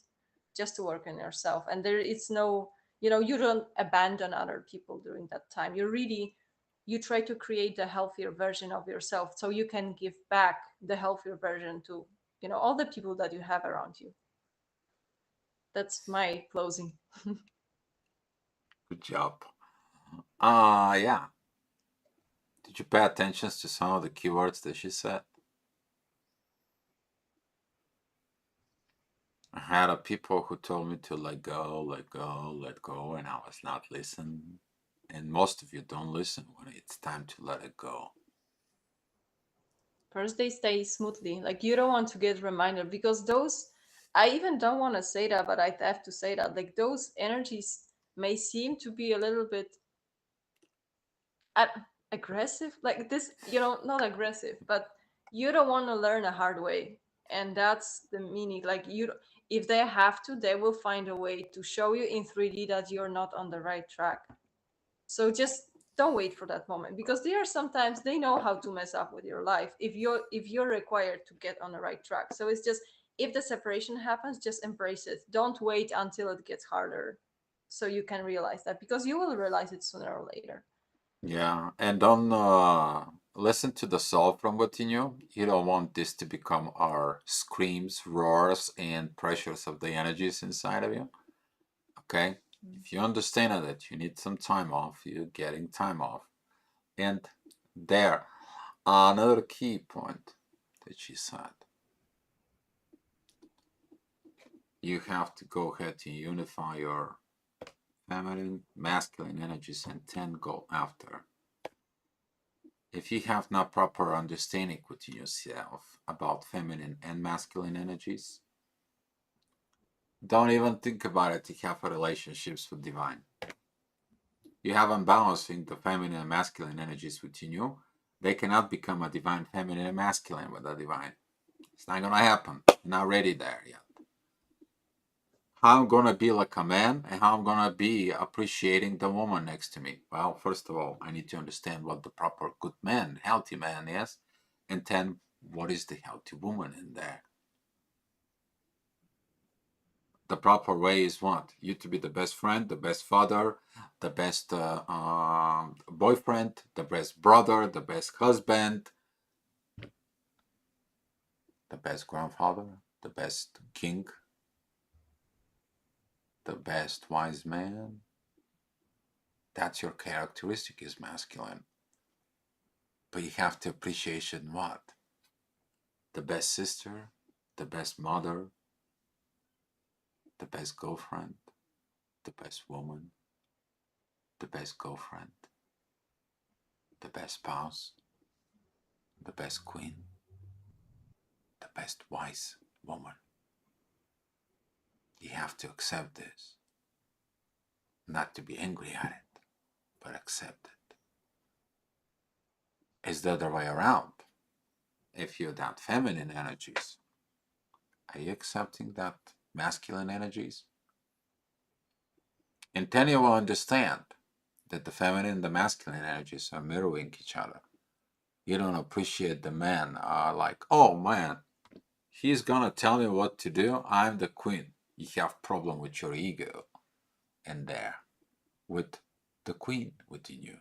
just to work on yourself. And there is no, you don't abandon other people during that time. You try to create a healthier version of yourself so you can give back the healthier version to all the people that you have around you. That's my closing. Good job. Yeah. Did you pay attention to some of the keywords that she said? I had people who told me to let go, let go, let go, and I was not listening. And most of you don't listen when it's time to let it go. First they stay smoothly, like you don't want to get reminded because those, I even don't want to say that, but I have to say that, like those energies may seem to be a little bit aggressive, like this, not aggressive, but you don't want to learn a hard way. And that's the meaning, like if they have to, they will find a way to show you in 3D that you're not on the right track. So just don't wait for that moment because they are sometimes, they know how to mess up with your life if you're required to get on the right track. So it's just, if the separation happens, just embrace it. Don't wait until it gets harder so you can realize that, because you will realize it sooner or later. Yeah, and don't listen to the soul from within you. You don't want this to become our screams, roars, and pressures of the energies inside of you. Okay? If you understand that you need some time off, you're getting time off. And there, another key point that she said. you have to go ahead and unify your feminine, masculine energies and then go after. If you have not proper understanding within yourself about feminine and masculine energies, don't even think about it to have relationships with divine. You have unbalancing the feminine and masculine energies within you. They cannot become a divine feminine and masculine with a divine. It's not gonna happen. You're not ready there yet. How I'm gonna be like a man and how I'm gonna be appreciating the woman next to me? Well, first of all, I need to understand what the proper good man, healthy man is, and then what is the healthy woman in there. The proper way is what? You to be the best friend, the best father, the best boyfriend, the best brother, the best husband, the best grandfather, the best king, the best wise man. That's your characteristic is masculine. But you have to appreciation what? The best sister, the best mother, the best girlfriend, the best woman, the best girlfriend, the best spouse, the best queen, the best wise woman. You have to accept this. Not to be angry at it, but accept it. It's the other way around. If you're that feminine energies, are you accepting that masculine energies? And then you will understand that the feminine and the masculine energies are mirroring each other. You don't appreciate the man like, oh man, he's gonna tell me what to do. I'm the queen. You have problem with your ego and there with the queen within you.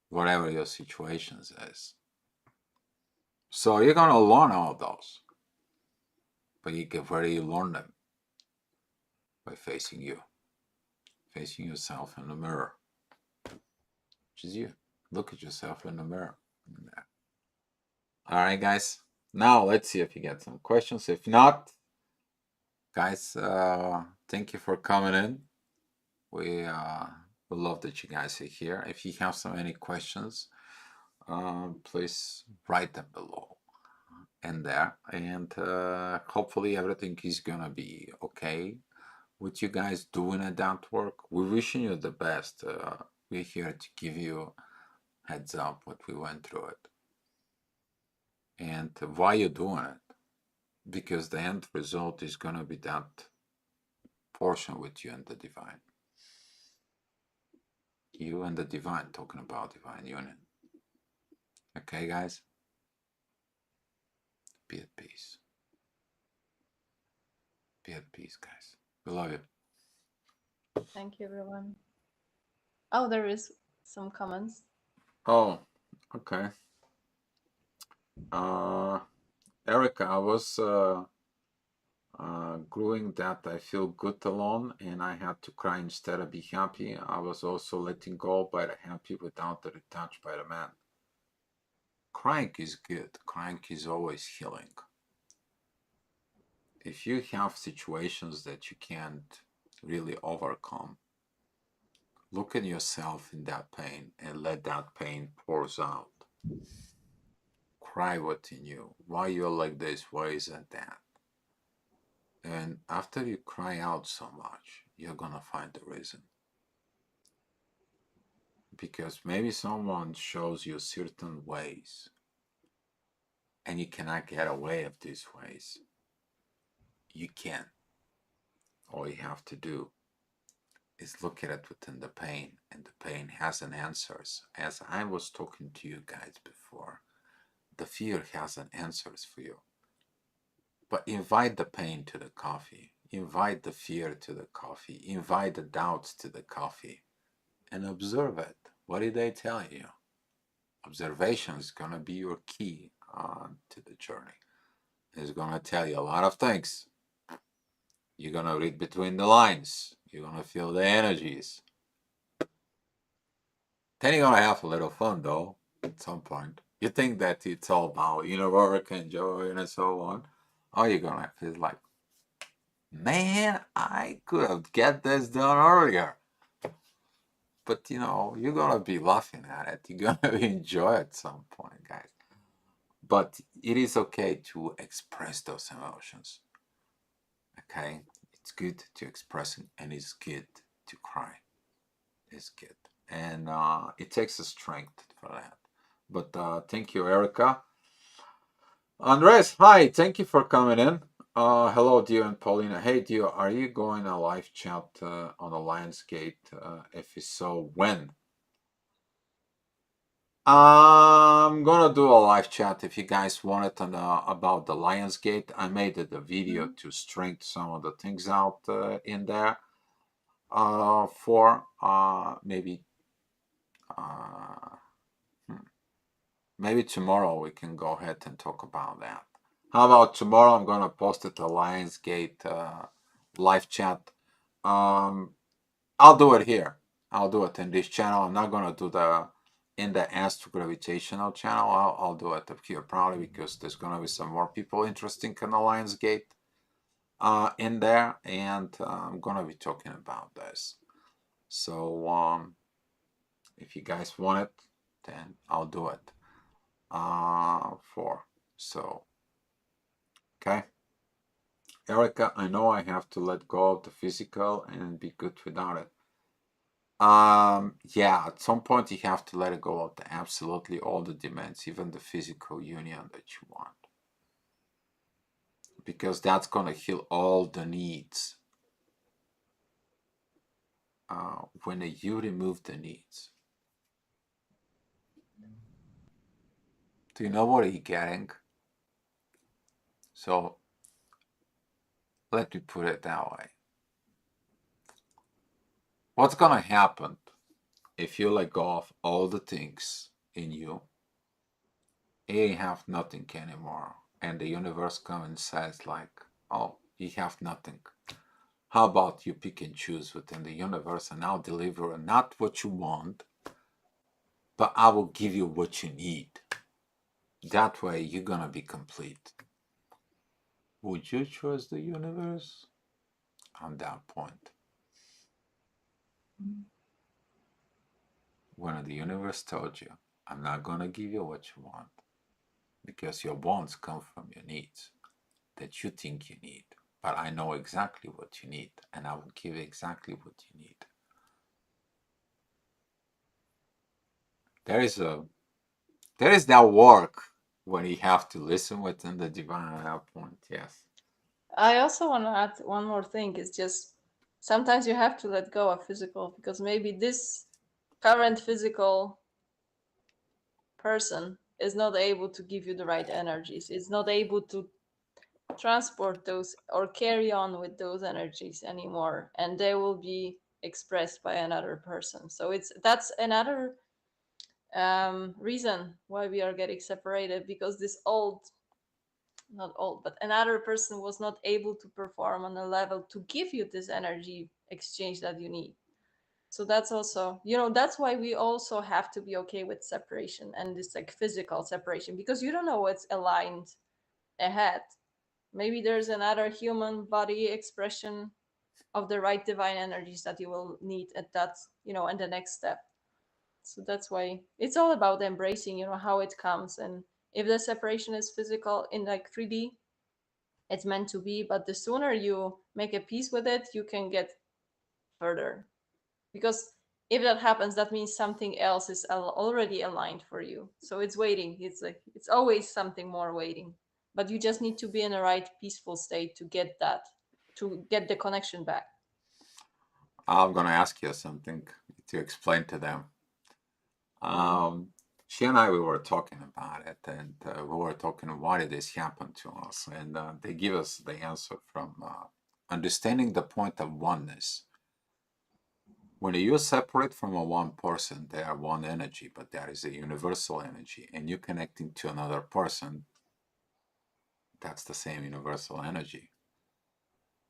Whatever your situations is. So you're gonna learn all those. But you get where you learn them by facing you. Facing yourself in the mirror. Which is you. Look at yourself in the mirror. Alright guys. Now let's see if you get some questions. If not, guys, thank you for coming in. We love that you guys are here. If you have so many questions, please write them below in there, and hopefully everything is gonna be okay with you guys doing at that work. We're wishing you the best. We're here to give you heads up what we went through it and why you're doing it, because the end result is gonna be that portion with you and the divine. You and the divine, talking about divine union. Okay, guys? Be at peace. Be at peace, guys. We love you. Thank you, everyone. Oh, there is some comments. Oh, okay. Erica, I was growing that I feel good alone and I had to cry instead of be happy. I was also letting go by the happy without the touch by the man. Crying is good. Crying is always healing. If you have situations that you can't really overcome, look at yourself in that pain and let that pain pours out. Cry within you. Why you're like this? Why isn't that? And after you cry out so much, you're gonna find the reason. Because maybe someone shows you certain ways and you cannot get away of these ways. You can. All you have to do is look at it within the pain, and the pain has an answers. As I was talking to you guys before, the fear has an answers for you. But invite the pain to the coffee. Invite the fear to the coffee. Invite the doubts to the coffee. And observe it. What did they tell you? Observation is going to be your key to the journey. It's going to tell you a lot of things. You're going to read between the lines. You're going to feel the energies. Then you're going to have a little fun, though, at some point. You think that it's all about work and joy and so on. All you're going to feel like Man, I could have get this done earlier. But you're gonna be laughing at it. You're gonna enjoy it at some point, guys. But it is okay to express those emotions. Okay, it's good to express it, and it's good to cry. It's good, and it takes a strength for that. But thank you, Erica. Andres, hi. Thank you for coming in. Hello, Dio and Paulina. Hey, Dio, are you going a live chat on the Lionsgate? If so, when? I'm gonna do a live chat if you guys want it on, about the Lionsgate. I made it a video Mhm. to strengthen some of the things out in there for maybe uh, hmm, maybe tomorrow we can go ahead and talk about that. How about tomorrow? I'm gonna post it to Lionsgate live chat. Um, I'll do it here. I'll do it in this channel. I'm not gonna do the in the astro-gravitational channel. I'll do it up here probably because there's gonna be some more people interested in the Lionsgate in there, and I'm gonna be talking about this. So if you guys want it, then I'll do it. For so okay, Erica, I know I have to let go of the physical and be good without it. Yeah, at some point you have to let it go of the absolutely all the demands, even the physical union that you want, because that's gonna heal all the needs. When you remove the needs, do you know what you're getting? So let me put it that way. What's gonna happen if you let go of all the things in you? You have nothing anymore, and the universe comes and says like, "Oh, you have nothing. How about you pick and choose within the universe, and I'll deliver not what you want, but I will give you what you need. That way, you're gonna be complete." Would you trust the universe on that point? When the universe told you, "I'm not gonna give you what you want because your wants come from your needs that you think you need, but I know exactly what you need, and I will give exactly what you need." There is a there is that work when you have to listen within the divine at that point. Yes. I also want to add one more thing. It's just sometimes you have to let go of physical because maybe this current physical person is not able to give you the right energies. It's not able to transport those or carry on with those energies anymore, and they will be expressed by another person. So that's another reason why we are getting separated, because this old, not old, but another person was not able to perform on a level to give you this energy exchange that you need. So that's also, that's why we also have to be okay with separation and this like physical separation, because you don't know what's aligned ahead. Maybe there's another human body expression of the right divine energies that you will need at that, and the next step. So that's why it's all about embracing, how it comes. And if the separation is physical in like 3D, it's meant to be. But the sooner you make a peace with it, you can get further. Because if that happens, that means something else is already aligned for you. So it's waiting. It's like it's always something more waiting. But you just need to be in the right peaceful state to get that, to get the connection back. I'm gonna ask you something to explain to them. Mm. Um, she and I, we were talking about it, and we were talking why did this happen to us, and they give us the answer from understanding the point of oneness. When you separate from a one person, they are one energy, but that is a universal energy, and you connecting to another person, that's the same universal energy.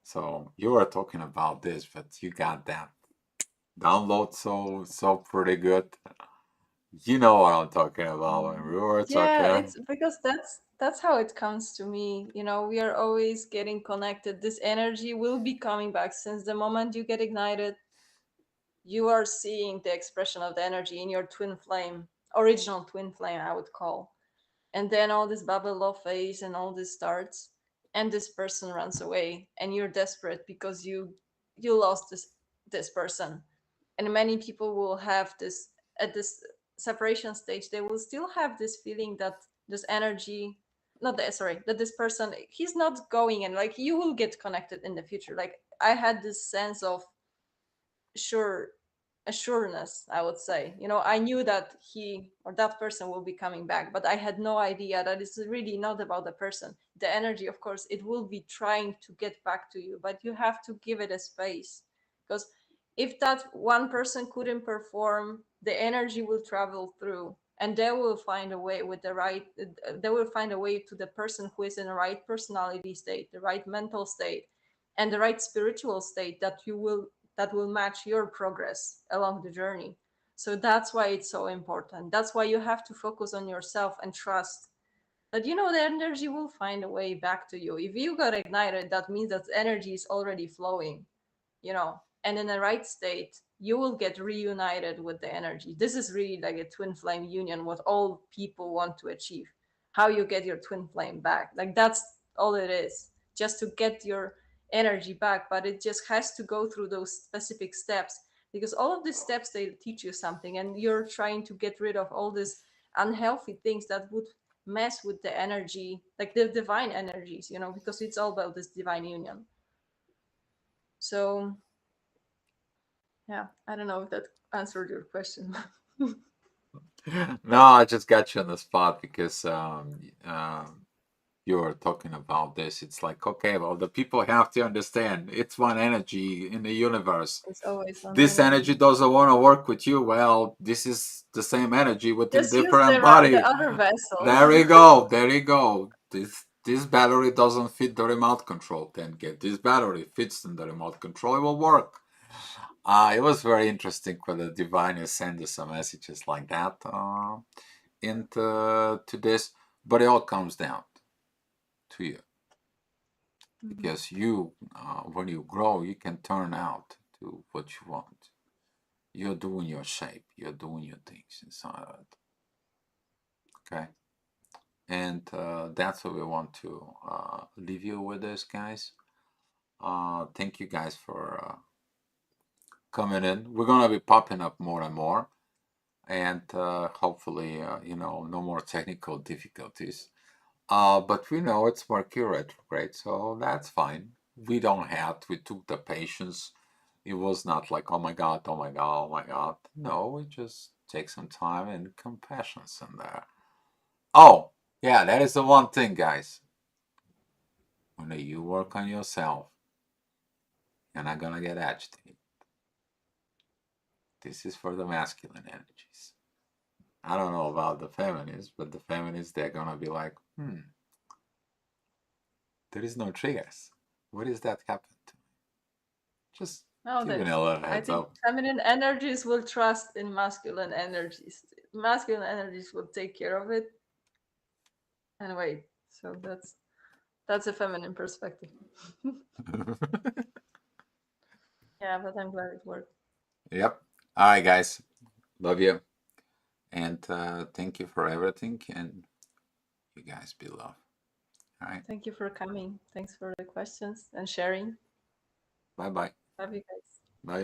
So you were talking about this, but you got that download so pretty good. You know what I'm talking about when we were Yeah, talking. it's because that's how it comes to me. You know, we are always getting connected. This energy will be coming back since the moment you get ignited, you are seeing the expression of the energy in your twin flame, original twin flame, I would call. And then all this bubble love phase and all this starts, and this person runs away, and you're desperate because you lost this person. And many people will have this at this separation stage. They will still have this feeling that this energy, not the sorry, that this person he's not going, and like you will get connected in the future. Like I had this sense of sure assuredness, I would say. You know, I knew that he or that person will be coming back, but I had no idea that it's really not about the person. The energy, of course, it will be trying to get back to you, but you have to give it a space. Because if that one person couldn't perform, the energy will travel through, and they will find a way with the right they will find a way to the person who is in the right personality state, the right mental state, and the right spiritual state that will match your progress along the journey. So that's why it's so important. That's why you have to focus on yourself and trust that you know the energy will find a way back to you. If you got ignited, that means that energy is already flowing, you know, and in the right state, you will get reunited with the energy. This is really like a twin flame union, what all people want to achieve. How you get your twin flame back. Like that's all it is. Just to get your energy back, but it just has to go through those specific steps because all of these steps they teach you something and you're trying to get rid of all these unhealthy things that would mess with the energy, like the divine energies, you know, because it's all about this divine union. So yeah, I don't know if that answered your question. No, I just got you on the spot because you were talking about this. It's like, okay, well, the people have to understand it's one energy in the universe. It's always one This energy energy. doesn't want to work with you. Well, this is the same energy within Just use different the body. other vessel. There you go. There you go. This battery doesn't fit the remote control. Then get this battery fits in the remote control. It will work. It was very interesting for the divine to send us some messages like that into to this, but it all comes down to you Mhm. because you, when you grow, you can turn out to what you want. You're doing your shape. You're doing your things inside of it. Okay, and that's what we want to leave you with this, guys. Thank you guys for coming in. We're gonna be popping up more and more, and hopefully, no more technical difficulties. But we know it's Mercury retrograde, so that's fine. We don't have. We took the patience. It was not like, oh my God, oh my God, oh my God. No, we just take some time and compassion in there. Oh, yeah, that is the one thing, guys. When you work on yourself, you're not gonna get agitated. This is for the masculine energies. I don't know about the feminists, but the feminists, they're gonna be like, there is no triggers. What is that happened to me? Just No, giving that a little I heads think up. feminine energies will trust in masculine energies. Masculine energies will take care of it and wait. So that's a feminine perspective. Yeah, but I'm glad it worked. Yep. All right, guys. Love you. And thank you for everything. And you guys be loved. All right. Thank you for coming. Thanks for the questions and sharing. Bye bye. Love you guys. Bye.